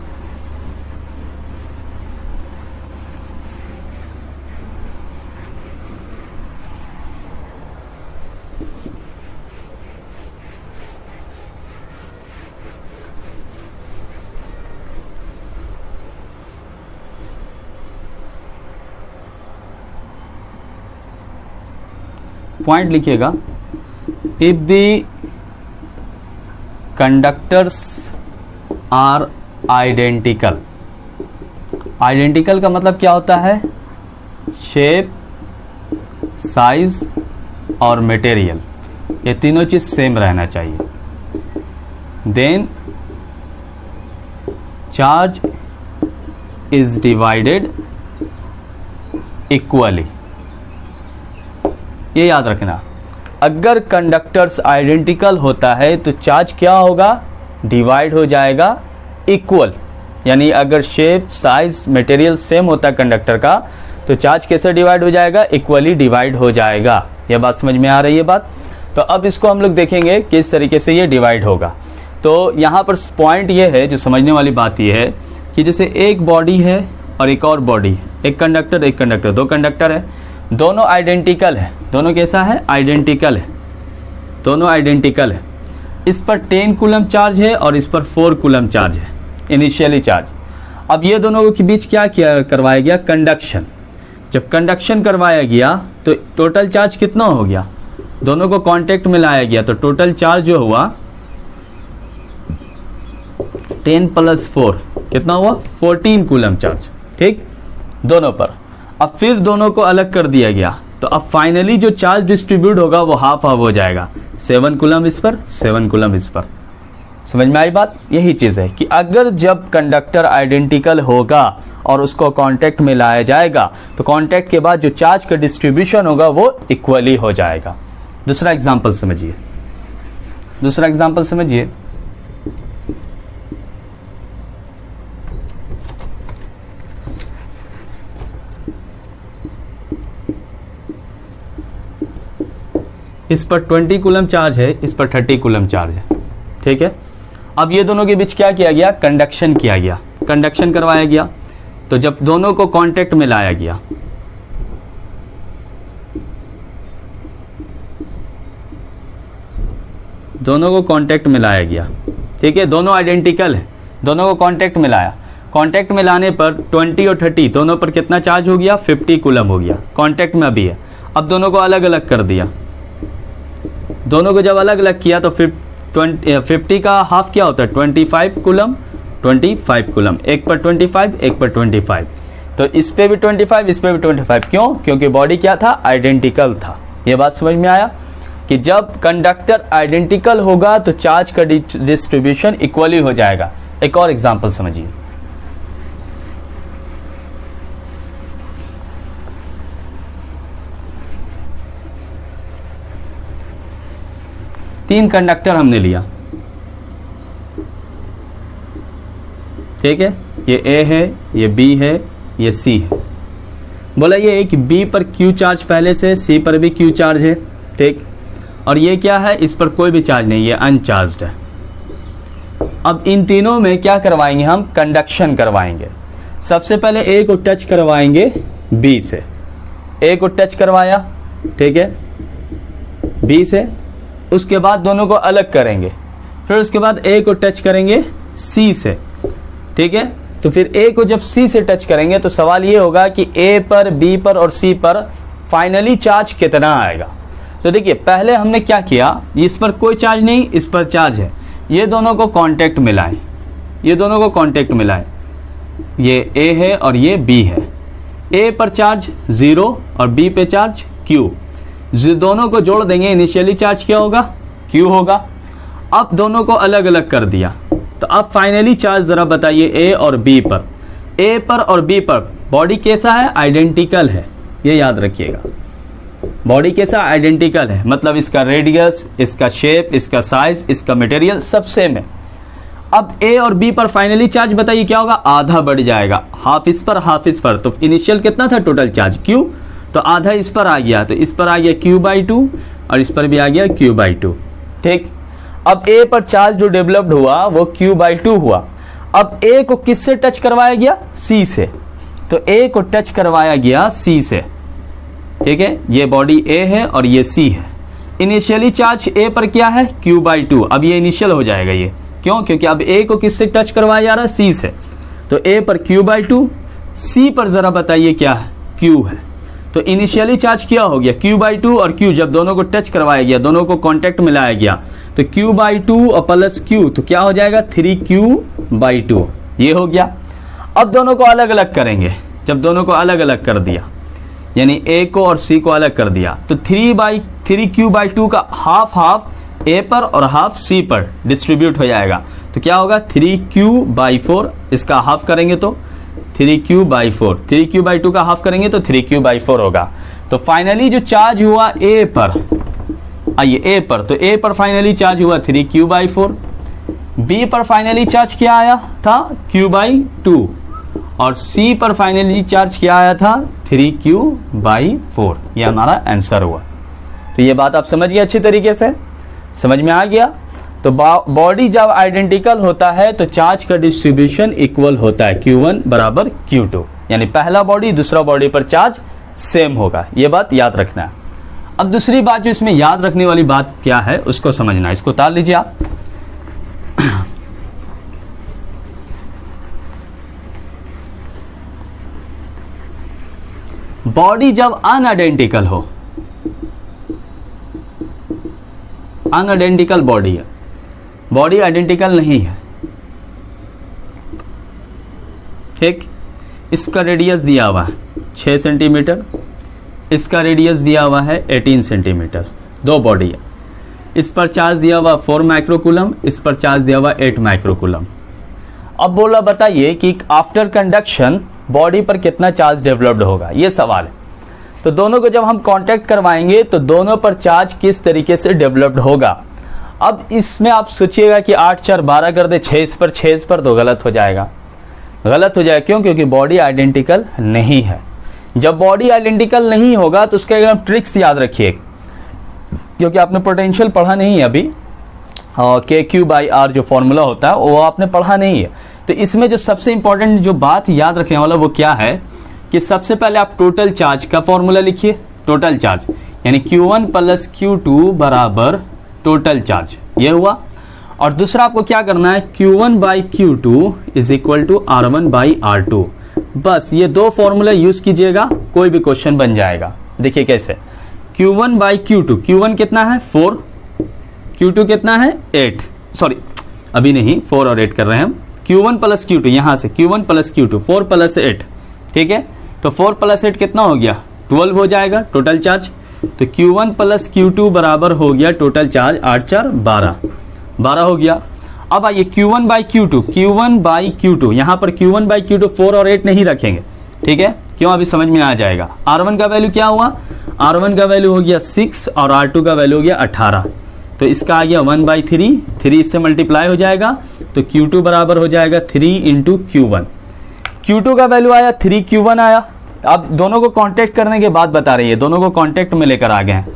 पॉइंट लिखिएगा, if the conductors are identical. Identical का मतलब क्या होता है? शेप, साइज और मटेरियल, ये तीनों चीज सेम रहना चाहिए। Then charge is divided equally. ये याद रखना, अगर कंडक्टर्स आइडेंटिकल होता है तो चार्ज क्या होगा? डिवाइड हो जाएगा इक्वल। यानी अगर शेप, साइज, मटेरियल सेम होता है कंडक्टर का तो चार्ज कैसे डिवाइड हो जाएगा? इक्वली डिवाइड हो जाएगा। यह बात समझ में आ रही है बात? तो अब इसको हम लोग देखेंगे किस तरीके से ये डिवाइड होगा। तो यहाँ पर पॉइंट ये है, जो समझने वाली बात ये है कि जैसे एक बॉडी है और एक और बॉडी है, एक कंडक्टर, दो कंडक्टर है, दोनों आइडेंटिकल है। दोनों कैसा है? आइडेंटिकल है। दोनों आइडेंटिकल है। इस पर 10 कूलम चार्ज है और इस पर 4 कूलम चार्ज है, इनिशियली चार्ज। अब ये दोनों के बीच क्या करवाया गया? कंडक्शन। जब कंडक्शन करवाया गया तो टोटल चार्ज कितना हो गया? दोनों को कांटेक्ट में लाया गया तो टोटल चार्ज जो हुआ 10 + 4 कितना हुआ? 14 कूलम चार्ज। ठीक, दोनों पर। अब फिर दोनों को अलग कर दिया गया तो अब फाइनली जो चार्ज डिस्ट्रीब्यूट होगा वो हाफ हो जाएगा, 7 कूलम इस पर, 7 कूलम इस पर। समझ में आई बात? यही चीज है कि अगर जब कंडक्टर आइडेंटिकल होगा और उसको कांटेक्ट में लाया जाएगा तो कांटेक्ट के बाद जो चार्ज का डिस्ट्रीब्यूशन होगा वो इक्वली हो जाएगा। दूसरा एग्जांपल समझिए, इस पर 20 कूलम चार्ज है, इस पर 30 कूलम चार्ज है। ठीक है, अब ये दोनों के बीच क्या किया गया? कंडक्शन किया गया, कंडक्शन करवाया गया। तो जब दोनों को कांटेक्ट में लाया गया, दोनों को कांटेक्ट में लाया गया, ठीक है, दोनों आइडेंटिकल है, दोनों को कांटेक्ट में लाया। कांटेक्ट में लाने पर 20 और 30 दोनों पर कितना चार्ज हो गया? 50 कूलम हो गया। कांटेक्ट में अभी है। अब दोनों को अलग अलग कर दिया। दोनों को जब अलग अलग किया तो 50 का हाफ क्या होता है? 25 कूलम, 25 कूलम। एक पर 25, एक पर 25। तो इस पे भी 25, इस पे भी 25। क्यों? क्योंकि बॉडी क्या था? आइडेंटिकल था। ये बात समझ में आया कि जब कंडक्टर आइडेंटिकल होगा तो चार्ज का डिस्ट्रीब्यूशन इक्वली हो जाएगा। एक और एग्जांपल समझिए, तीन कंडक्टर हमने लिया, ठीक है, ये ए है, ये बी है, ये सी है। बोला ये कि बी पर क्यू चार्ज पहले से, सी पर भी क्यू चार्ज है, ठीक, और ये क्या है? इस पर कोई भी चार्ज नहीं, ये अनचार्ज्ड है। अब इन तीनों में क्या करवाएंगे हम? कंडक्शन करवाएंगे। सबसे पहले ए को टच करवाएंगे बी से, ए को टच करवाया, ठीक है, बी से। उसके बाद दोनों को अलग करेंगे, फिर उसके बाद ए को टच करेंगे सी से, ठीक है। तो फिर ए को जब सी से टच करेंगे तो सवाल ये होगा कि ए पर, बी पर और सी पर फाइनली चार्ज कितना आएगा। तो देखिए पहले हमने क्या किया, इस पर कोई चार्ज नहीं, इस पर चार्ज है, ये दोनों को कांटेक्ट मिलाएं, ये दोनों को कांटेक्ट मिलाएं, ये ए है और ये बी है। ए पर चार्ज 0 और बी पे चार्ज Q, दोनों को जोड़ देंगे, इनिशियली चार्ज क्या होगा? Q होगा। अब दोनों को अलग अलग कर दिया, तो अब फाइनली चार्ज जरा बताइए A और B पर। A पर और B पर बॉडी कैसा है? आइडेंटिकल है, ये याद रखिएगा। बॉडी कैसा? आइडेंटिकल है, मतलब इसका रेडियस, इसका शेप, इसका साइज, इसका मटेरियल सब सेम है। अब A और B पर फाइनली चार्ज बताइए क्या होगा? आधा बढ़ जाएगा, हाफ इस पर हाफ इस पर। तो इनिशियल कितना था टोटल चार्ज? Q, तो आधा इस पर आ गया, तो इस पर आ गया Q/2 और इस पर भी आ गया Q/2। ठीक, अब A पर चार्ज जो डेवलप्ड हुआ वो Q/2 हुआ। अब A को किससे टच करवाया गया? C से, तो A को टच करवाया गया C से। ठीक है, ये बॉडी A है और ये C है। इनिशियली चार्ज A पर क्या है? Q/2। अब ये इनिशियल हो जाएगा, ये क्यों? क्योंकि अब A को किससे टच करवाया जा रहा है? C से, तो A पर Q/2, C पर जरा बताइए क्या है? Q है। तो इनिशियली चार्ज क्या हो गया? Q/2 और Q, जब दोनों को टच करवाया गया, दोनों को कांटेक्ट मिलाया गया, तो Q/2 और प्लस Q, तो क्या हो जाएगा? 3Q/2, ये हो गया। अब दोनों को अलग अलग करेंगे, जब दोनों को अलग अलग कर दिया, यानी A को और C को अलग कर दिया, तो 3Q/2 का हाफ हाफ A पर और हाफ C पर डिस्ट्रीब्यूट हो जाएगा। तो क्या होगा? 3Q/4, इसका हाफ करेंगे तो 3Q/4, 3Q/2 का हाफ करेंगे तो 3Q/4 होगा। तो फाइनली जो चार्ज हुआ A पर, आइए A पर, तो A पर फाइनली चार्ज हुआ 3Q/4, B पर फाइनली चार्ज क्या आया था? Q/2, और C पर फाइनली चार्ज क्या आया था? 3Q/4। ये हमारा आंसर हुआ। तो ये बात आप समझ गए, अच्छी तरीके से समझ में आ गया। तो बॉडी जब आइडेंटिकल होता है तो चार्ज का डिस्ट्रीब्यूशन इक्वल होता है, Q1 बराबर Q2, यानी पहला बॉडी दूसरा बॉडी पर चार्ज सेम होगा। ये बात याद रखना है। अब दूसरी बात जो इसमें याद रखने वाली बात क्या है उसको समझना है, इसको उतार लीजिए आप। बॉडी जब अनआइडेंटिकल हो, अनआइडेंटिकल बॉडी है, बॉडी आइडेंटिकल नहीं है। ठीक, इसका रेडियस दिया हुआ है 6 सेंटीमीटर, इसका रेडियस दिया हुआ है 18 सेंटीमीटर, दो बॉडी है। इस पर चार्ज दिया हुआ 4 माइक्रोकूलम, इस पर चार्ज दिया हुआ 8 माइक्रोकूलम। अब बोला बताइए कि आफ्टर कंडक्शन बॉडी पर कितना चार्ज डेवलप्ड होगा, ये सवाल है। तो दोनों को जब हम कांटेक्ट करवाएंगे तो दोनों पर चार्ज किस तरीके से डेवलप्ड होगा। अब इसमें आप सोचिएगा कि 8 4 12 कर दे, 6 इस पर तो गलत हो जाएगा, गलत हो जाएगा। क्यों? क्योंकि बॉडी आइडेंटिकल नहीं है। जब बॉडी आइडेंटिकल नहीं होगा तो उसका एकदम ट्रिक्स याद रखिए, क्योंकि आपने पोटेंशियल पढ़ा नहीं है अभी, KQ/R जो फॉर्मूला होता है वो आपने पढ़ा नहीं है। तो इसमें जो सबसे इंपॉर्टेंट जो बात याद रखने वाला वो क्या है कि सबसे पहले आप टोटल चार्ज का फॉर्मूला लिखिए। टोटल चार्ज यानी Q1 प्लस Q2 बराबर टोटल चार्ज, ये हुआ। और दूसरा आपको क्या करना है, Q1/Q2 is equal to R1/R2। बस ये दो फॉर्मूला यूज कीजिएगा, कोई भी क्वेश्चन बन जाएगा। देखिए कैसे, Q1/Q2, Q1 कितना है 4, Q2 कितना है 8, सॉरी अभी नहीं 4 और 8 कर रहे हैं हम। Q1 प्लस Q2, यहां से Q1 प्लस Q2 4 प्लस 8, ठीक है। तो 4 प्लस 8 कितना हो गया 12 हो जाएगा टोटल चार्ज। तो Q1 प्लस Q2 बराबर हो गया टोटल चार्ज 8 4 12 हो गया। अब आइए Q1/Q2, यहां पर Q1/Q2 4 और 8 नहीं रखेंगे, ठीक है, क्यों, अभी समझ में आ जाएगा। R1 का वैल्यू क्या हुआ, R1 का वैल्यू हो गया 6 और R2 का वैल्यू हो गया 18। तो इसका आ गया 1/3, 3 इससे मल्टीप्लाई हो जाएगा, तो Q2 बराबर हो जाएगा 3 इंटू Q1। Q2 का वैल्यू आया 3Q1 आया। अब दोनों को कांटेक्ट करने के बाद बता रही है, दोनों को कांटेक्ट में लेकर आ गए हैं,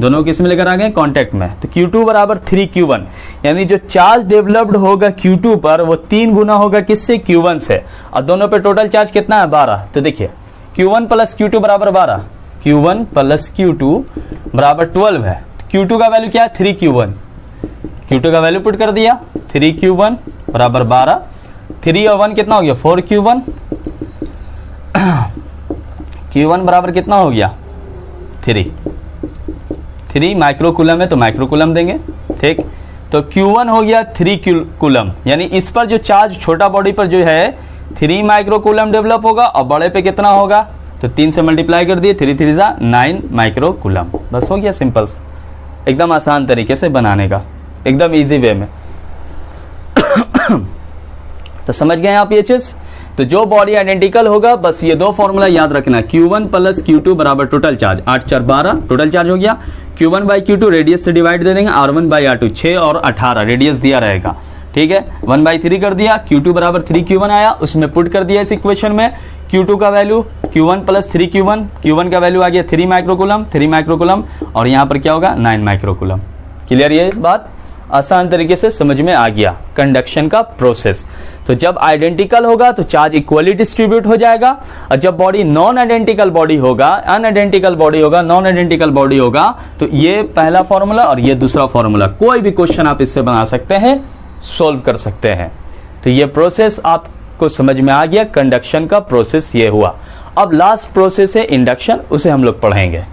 दोनों किस में लेकर आ गए, कांटेक्ट में। तो Q2 बराबर 3Q1, यानी जो चार्ज डेवलप्ड होगा Q2 पर वो 3 गुना होगा किससे, Q1 से। और दोनों पे टोटल चार्ज कितना है 12। तो देखिए Q1 प्लस Q2 बराबर 12, Q1 प्लस Q2 बराबर 12 है। Q2 का वैल्यू क्या है 3Q1, Q2 का वैल्यू पुट कर दिया 3Q1 बराबर 12, 3 और 1 कितना हो गया 4Q1, Q1 बराबर कितना हो गया 3 माइक्रोकूलम है तो माइक्रोकूलम देंगे, ठीक। तो Q1 हो गया 3 कूलम, यानी इस पर जो चार्ज छोटा बॉडी पर जो है 3 माइक्रोकूलम डेवलप होगा, और बड़े पे कितना होगा, तो 3 से मल्टीप्लाई कर दिए, 3 3 9 माइक्रोकूलम, बस हो गया सिंपल। एकदम आसान तरीके से बनाने का, एकदम इजी वे में। तो समझ गए आप ये चीज। तो जो बॉडी आइडेंटिकल होगा, बस ये दो फॉर्मूला याद रखना, Q1 प्लस Q2 बराबर टोटल चार्ज, 8 4 12 टोटल चार्ज हो गया। Q1 बाई Q2 रेडियस से डिवाइड दे देंगे, R1 बाई R2 6 और 18 रेडियस दिया रहेगा, ठीक है। 1/3 कर दिया, Q2 बराबर 3Q1 आया, उसमें पुट कर दिया इस इक्वेशन में। Q2 का value Q1 plus 3Q1, Q1 का वैल्यू आ गया 3 माइक्रोकूलम और यहाँ पर क्या होगा 9 माइक्रोकूलम। क्लियर, ये बात आसान तरीके से समझ में आ गया कंडक्शन का प्रोसेस। तो जब आइडेंटिकल होगा तो चार्ज इक्वली डिस्ट्रीब्यूट हो जाएगा, और जब बॉडी नॉन आइडेंटिकल बॉडी होगा, अनआइडेंटिकल बॉडी होगा, नॉन आइडेंटिकल बॉडी होगा, तो ये पहला फॉर्मूला और ये दूसरा फॉर्मूला, कोई भी क्वेश्चन आप इससे बना सकते हैं, सोल्व कर सकते हैं। तो ये प्रोसेस आपको समझ में आ गया, कंडक्शन का प्रोसेस ये हुआ। अब लास्ट प्रोसेस है इंडक्शन, उसे हम लोग पढ़ेंगे।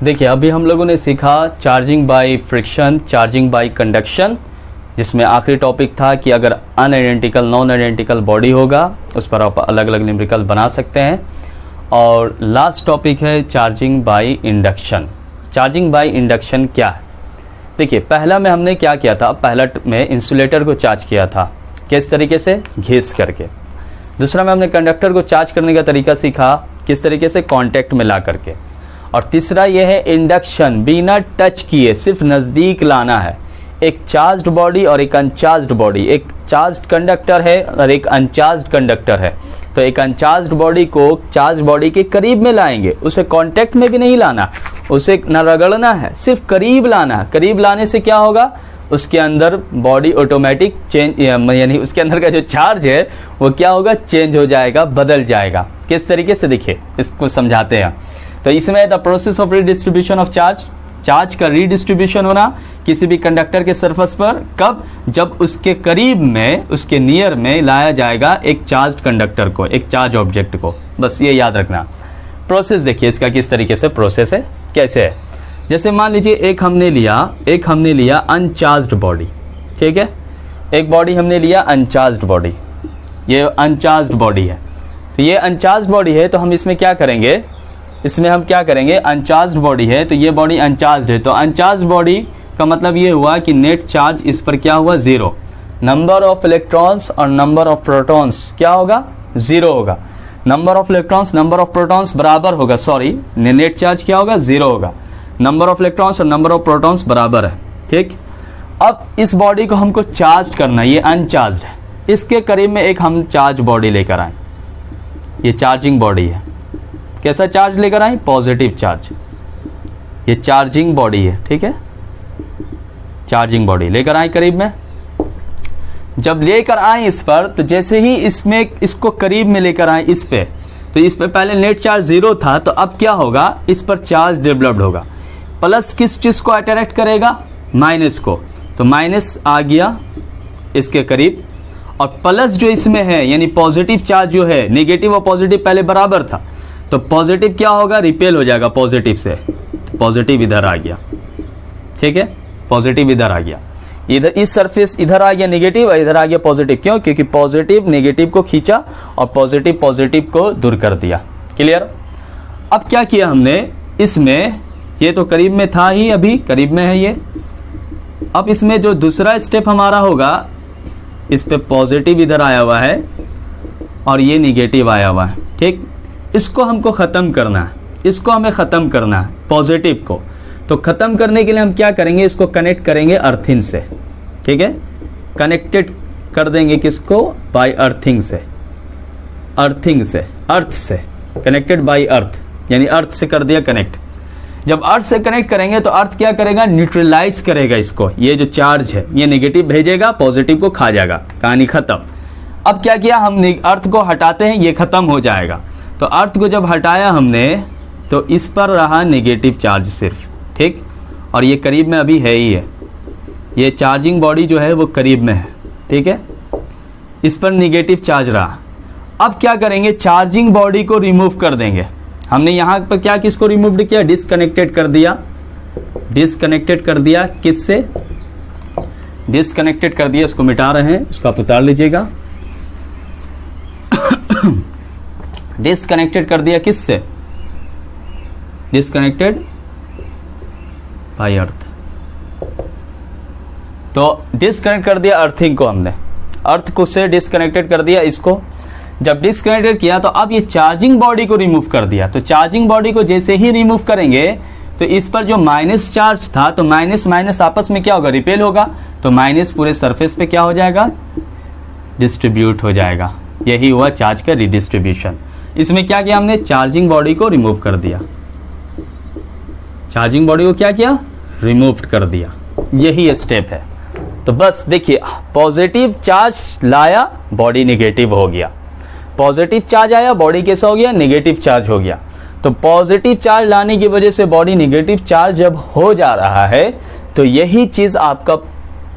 देखिए, अभी हम लोगों ने सीखा charging by friction, charging by conduction, जिसमें आखिरी टॉपिक था कि अगर अनआइडेंटिकल नॉन आइडेंटिकल बॉडी होगा उस पर आप अलग अलग न्यूमेरिकल बना सकते हैं। और लास्ट टॉपिक है charging by induction. Charging by induction क्या है? देखिए, पहला में हमने क्या किया था, पहला में इंसुलेटर को चार्ज किया था, किस तरीके से, घिस करके। दूसरा में हमने कंडक्टर को चार्ज करने का तरीका सीखा, किस तरीके से, कॉन्टैक्ट में ला करके। और तीसरा यह है इंडक्शन, बिना टच किए सिर्फ नज़दीक लाना है। एक चार्ज्ड बॉडी और एक अनचार्ज्ड बॉडी, एक चार्ज्ड कंडक्टर है और एक अनचार्ज्ड कंडक्टर है। तो एक अनचार्ज्ड बॉडी को चार्ज बॉडी के करीब में लाएंगे, उसे कांटेक्ट में भी नहीं लाना, उसे न रगड़ना है, सिर्फ करीब लाना है। करीब लाने से क्या होगा, उसके अंदर बॉडी ऑटोमेटिक चेंज, यानी उसके अंदर का जो चार्ज है वो क्या होगा, चेंज हो जाएगा, बदल जाएगा। किस तरीके से, देखिए इसको समझाते हैं। तो इसमें the process of redistribution of charge, charge का रीडिस्ट्रीब्यूशन होना किसी भी कंडक्टर के सरफेस पर, कब, जब उसके करीब में, उसके नियर में लाया जाएगा एक चार्ज्ड कंडक्टर को, एक चार्ज ऑब्जेक्ट को। बस ये याद रखना। प्रोसेस देखिए इसका किस तरीके से प्रोसेस है, कैसे है। जैसे मान लीजिए एक हमने लिया अनचार्ज्ड बॉडी, ठीक है, एक बॉडी हमने लिया अनचार्ज्ड बॉडी, ये अनचार्ज्ड बॉडी है। तो ये अनचार्ज्ड बॉडी है, तो हम इसमें क्या करेंगे, इसमें हम क्या करेंगे, अनचार्ज्ड बॉडी है तो ये बॉडी अनचार्ज्ड है, तो अनचार्ज्ड बॉडी का मतलब ये हुआ कि नेट चार्ज इस पर क्या हुआ, 0। नंबर ऑफ इलेक्ट्रॉन्स और नंबर ऑफ प्रोटॉन्स क्या होगा, 0 होगा। Number of electrons number of protons बराबर होगा, सॉरी, नेट चार्ज क्या होगा, 0 होगा। नंबर ऑफ इलेक्ट्रॉन्स और नंबर ऑफ प्रोटॉन्स बराबर है, ठीक। अब इस बॉडी को हमको चार्ज करना है, ये अनचार्ज्ड है, इसके करीब में एक हम चार्ज बॉडी लेकर आए, ये चार्जिंग बॉडी है। कैसा चार्ज लेकर आए, पॉजिटिव चार्ज, ये चार्जिंग बॉडी है, ठीक है, चार्जिंग बॉडी लेकर आए करीब में। जब लेकर आए इस पर, तो जैसे ही इसमें इसको करीब में लेकर आए इस पे, तो इस पे पहले नेट चार्ज 0 था, तो अब क्या होगा, इस पर चार्ज डेवलप्ड होगा। प्लस किस चीज को अट्रैक्ट करेगा, माइनस को, तो माइनस आ गया इसके करीब, और प्लस जो इसमें है यानी पॉजिटिव चार्ज जो है, नेगेटिव और पॉजिटिव पहले बराबर था, तो पॉजिटिव क्या होगा, रिपेल हो जाएगा पॉजिटिव से, पॉजिटिव इधर आ गया, ठीक है, पॉजिटिव इधर आ गया, इधर इस सरफेस इधर आ गया नेगेटिव और इधर आ गया पॉजिटिव। क्यों, क्योंकि पॉजिटिव नेगेटिव को खींचा और पॉजिटिव पॉजिटिव को दूर कर दिया। क्लियर। अब क्या किया हमने, इसमें ये तो करीब में था ही, अभी करीब में है ये। अब इसमें जो दूसरा स्टेप हमारा होगा, इस पे पॉजिटिव इधर आया हुआ है और ये निगेटिव आया हुआ है, ठीक। इसको हमको ख़त्म करना है, इसको हमें ख़त्म करना है पॉजिटिव को। तो ख़त्म करने के लिए हम क्या करेंगे, इसको कनेक्ट करेंगे अर्थिंग से, ठीक है, कनेक्टेड कर देंगे किसको, बाय अर्थिंग से, अर्थिंग से, अर्थ से, कनेक्टेड बाय अर्थ, यानी अर्थ से कर दिया कनेक्ट। जब अर्थ से कनेक्ट करेंगे तो अर्थ क्या करेगा, न्यूट्रलाइज करेगा इसको, ये जो चार्ज है ये नेगेटिव भेजेगा, पॉजिटिव को खा जाएगा, कहानी खत्म। अब क्या किया, हम अर्थ को हटाते हैं, ये खत्म हो जाएगा। तो अर्थ को जब हटाया हमने, तो इस पर रहा नेगेटिव चार्ज सिर्फ, ठीक, और ये करीब में अभी है ही है, ये चार्जिंग बॉडी जो है वो करीब में है, ठीक है, इस पर नेगेटिव चार्ज रहा। अब क्या करेंगे, चार्जिंग बॉडी को रिमूव कर देंगे। हमने यहां पर क्या किसको रिमूव किया, डिस्कनेक्टेड कर दिया। डिस्कनेक्टेड कर दिया किससे, डिस्कनेक्टेड कर दिया, इसको मिटा रहे हैं, इसको आप उतार लीजिएगा। डिस्कनेक्टेड कर दिया किससे, डिस्कनेक्टेड बाय अर्थ। तो डिस्कनेक्ट कर दिया अर्थिंग को, हमने अर्थ को से डिस्कनेक्टेड कर दिया इसको। जब डिस्कनेक्टेड किया तो अब ये चार्जिंग बॉडी को रिमूव कर दिया। तो चार्जिंग बॉडी को जैसे ही रिमूव करेंगे तो इस पर जो माइनस चार्ज था, तो माइनस माइनस आपस में क्या होगा, रिपेल होगा। तो माइनस पूरे सरफेस पे क्या हो जाएगा, डिस्ट्रीब्यूट हो जाएगा। यही हुआ चार्ज का रिडिस्ट्रीब्यूशन। इसमें क्या किया हमने, चार्जिंग बॉडी को रिमूव कर दिया। चार्जिंग बॉडी को क्या किया, रिमूव कर दिया। यही स्टेप है। तो बस देखिए, पॉजिटिव चार्ज लाया, बॉडी नेगेटिव हो गया। पॉजिटिव चार्ज आया, बॉडी कैसा हो गया, नेगेटिव चार्ज हो गया। तो पॉजिटिव चार्ज लाने की वजह से बॉडी नेगेटिव चार्ज जब हो जा रहा है, तो यही चीज आपका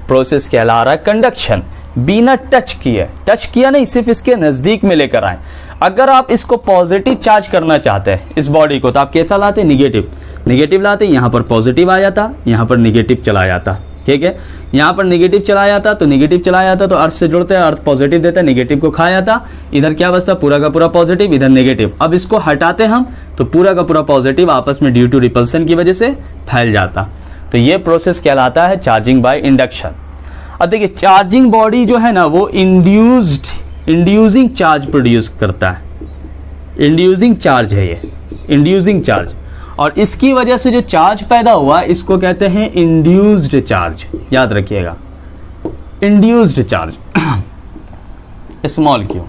प्रोसेस कहला रहा है कंडक्शन। बिना टच किए, टच किया नहीं, सिर्फ इसके नजदीक में लेकर आए। अगर आप इसको पॉजिटिव चार्ज करना चाहते हैं इस बॉडी को, तो आप कैसा लाते, नेगेटिव। नेगेटिव लाते, यहां पर पॉजिटिव आ जाता, यहां पर नेगेटिव चला जाता। ठीक है, यहां पर नेगेटिव चला जाता तो नेगेटिव चला जाता, तो अर्थ से जुड़ते हैं, अर्थ पॉजिटिव देता है, नेगेटिव को खा जाता। इधर क्या बचता, पूरा का पूरा पॉजिटिव, इधर नेगेटिव। अब इसको हटाते हम तो पूरा का पूरा पॉजिटिव आपस में ड्यू टू रिपल्सन की वजह से फैल जाता। तो ये प्रोसेस कहलाता है चार्जिंग बाय इंडक्शन। अब देखिए, चार्जिंग बॉडी जो है ना, वो इंड्यूसिंग चार्ज प्रोड्यूस करता है। इंड्यूसिंग चार्ज है ये, इंड्यूसिंग चार्ज। और इसकी वजह से जो चार्ज पैदा हुआ, इसको कहते हैं इंड्यूस्ड चार्ज। याद रखिएगा, induced charge, small Q.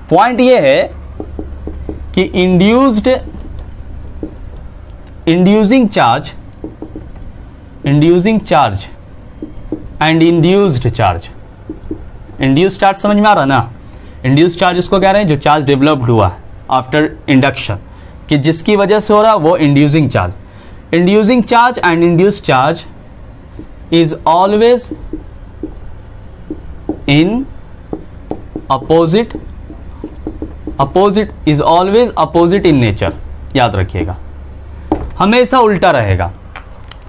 Point ये है कि inducing charge and induced charge. Induced charge समझ में आ रहा ना, इंड्यूस्ड चार्ज उसको कह रहे हैं जो चार्ज डेवलप्ड हुआ आफ्टर इंडक्शन, कि जिसकी वजह से हो रहा वो inducing charge. Inducing charge and induced charge is always in opposite is always opposite in nature. याद रखिएगा, हमेशा उल्टा रहेगा।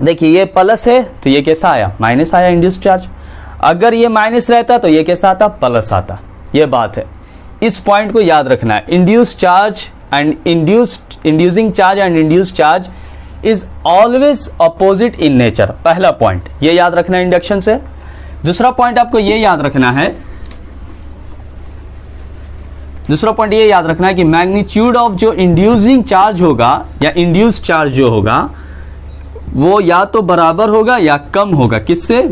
देखिए, ये प्लस है तो ये कैसा आया, माइनस आया इंड्यूस्ड चार्ज। अगर ये माइनस रहता तो ये कैसा आता, प्लस आता। ये बात है, इस पॉइंट को याद रखना है। Induced charge and inducing charge and induced charge is always opposite in nature. पहला पॉइंट ये याद रखना है इंडक्शन से। दूसरा पॉइंट आपको ये याद रखना है, कि मैग्नीट्यूड ऑफ जो इंड्यूसिंग चार्ज होगा या इंड्यूस्ड चार्ज जो होगा, वो या तो बराबर होगा या कम होगा, किससे,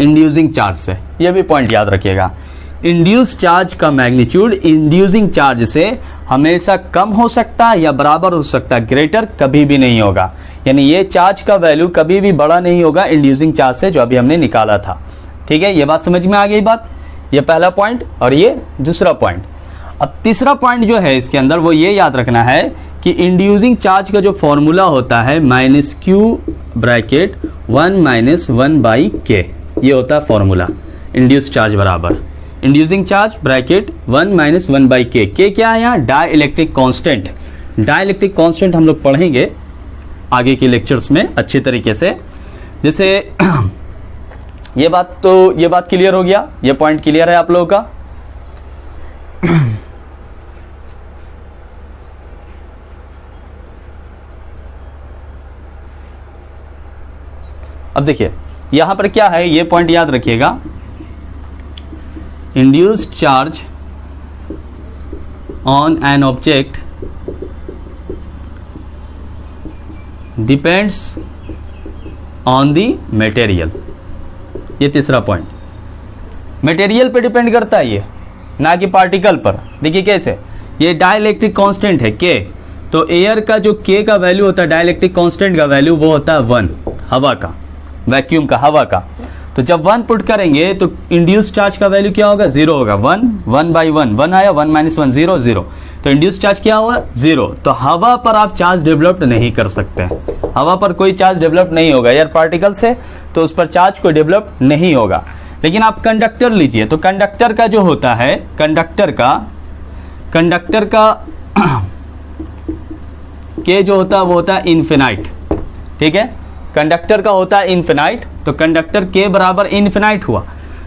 इंड्यूसिंग चार्ज से। यह भी पॉइंट याद रखिएगा। इंड्यूस्ड चार्ज का मैग्नीट्यूड इंड्यूसिंग चार्ज से हमेशा कम हो सकता है या बराबर हो सकता है, ग्रेटर कभी भी नहीं होगा। यानी ये चार्ज का वैल्यू कभी भी बड़ा नहीं होगा इंड्यूसिंग चार्ज से, जो अभी हमने निकाला था। ठीक है, ये बात समझ में आ गई बात। ये पहला पॉइंट और ये दूसरा पॉइंट। अब तीसरा पॉइंट जो है इसके अंदर, वो ये याद रखना है कि इंड्यूसिंग चार्ज का जो फॉर्मूला होता है माइनस क्यू ब्रैकेट 1 - 1/k। ये होता है फॉर्मूला, इंड्यूस्ड चार्ज बराबर inducing charge bracket 1 - 1/k। K क्या है यहाँ, dielectric constant. Dielectric constant हम लोग पढ़ेंगे आगे के लेक्चर्स में अच्छी तरीके से। जैसे ये बात क्लियर हो गया, ये पॉइंट क्लियर है आप लोगों का। अब देखिए यहां पर क्या है, ये पॉइंट याद रखिएगा। Induced charge on an object depends on the material. ये तीसरा पॉइंट, मटेरियल पे डिपेंड करता है ये, ना कि पार्टिकल पर। देखिए कैसे, ये डाइलेक्ट्रिक कांस्टेंट है के, तो एयर का जो के का वैल्यू होता है, डाइलेक्ट्रिक कांस्टेंट का वैल्यू वो होता है 1, हवा का, वैक्यूम का, हवा का। तो जब 1 पुट करेंगे तो इंड्यूस्ड चार्ज का वैल्यू क्या होगा, 0 होगा। 1 आया, 1 - 1 0 0, तो इंड्यूस्ड चार्ज क्या हुआ, 0। तो हवा पर आप चार्ज डेवलप नहीं कर सकते, हवा पर कोई चार्ज डेवलप नहीं होगा एयर पार्टिकल से, तो उस पर चार्ज कोई डेवलप नहीं होगा। लेकिन आप कंडक्टर लीजिए, तो कंडक्टर का जो होता है, कंडक्टर का कंडक्टर का के जो होता है वो होता है इन्फिनाइट, ठीक है, कंडक्टर का होता है इन्फिनाइट, तो कंडक्टर के बराबर इन्फिनाइट हुआ।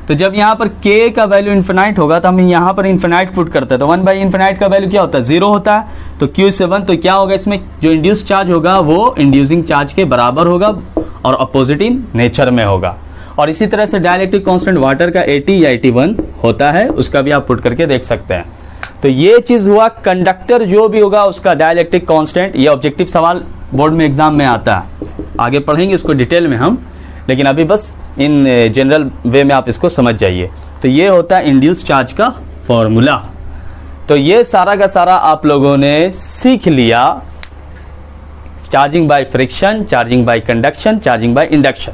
तो जब यहाँ पर k का वैल्यू इन्फिनाइट होगा तो हम यहाँ पर इन्फिनाइट पुट करते हैं, तो 1 बाई इन्फिनाइट का वैल्यू क्या होता है 0 होता है, तो Q7 तो क्या होगा इसमें जो इंड्यूस चार्ज होगा वो इंड्यूसिंग चार्ज के बराबर होगा और अपोजिट इन नेचर में होगा। और इसी तरह से डाइलेक्ट्रिक कांस्टेंट वाटर का 80 या 81 होता है, उसका भी आप पुट करके देख सकते हैं। तो ये चीज हुआ कंडक्टर जो भी होगा उसका डाइलेक्ट्रिक कांस्टेंट, ये ऑब्जेक्टिव सवाल बोर्ड में एग्जाम में आता है, आगे पढ़ेंगे इसको डिटेल में हम, लेकिन अभी बस इन जनरल वे में आप इसको समझ जाइए। तो ये होता है इंड्यूस चार्ज का फॉर्मूला। तो ये सारा का सारा आप लोगों ने सीख लिया, charging by friction, charging by conduction, charging by induction,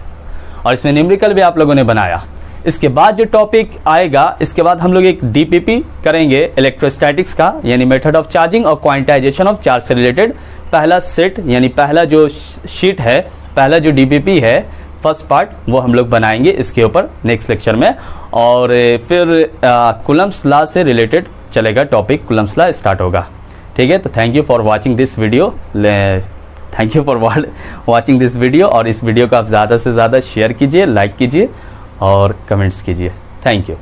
और इसमें न्यूमेरिकल भी आप लोगों ने बनाया। इसके बाद जो टॉपिक आएगा, इसके बाद हम लोग एक डीपीपी करेंगे इलेक्ट्रोस्टैटिक्स का, यानी मेथड ऑफ चार्जिंग और क्वांटाइजेशन ऑफ चार्ज से रिलेटेड पहला सेट, यानी पहला जो शीट है, पहला जो डीपीपी है फर्स्ट पार्ट, वो हम लोग बनाएंगे इसके ऊपर नेक्स्ट लेक्चर में। और फिर कूलम्ब्स लॉ से रिलेटेड चलेगा टॉपिक, कूलम्ब्स लॉ स्टार्ट होगा, ठीक है। तो thank you for watching this video, thank you for watching this video, और इस वीडियो को आप ज़्यादा से ज़्यादा शेयर कीजिए, लाइक कीजिए और कमेंट्स कीजिए। Thank you.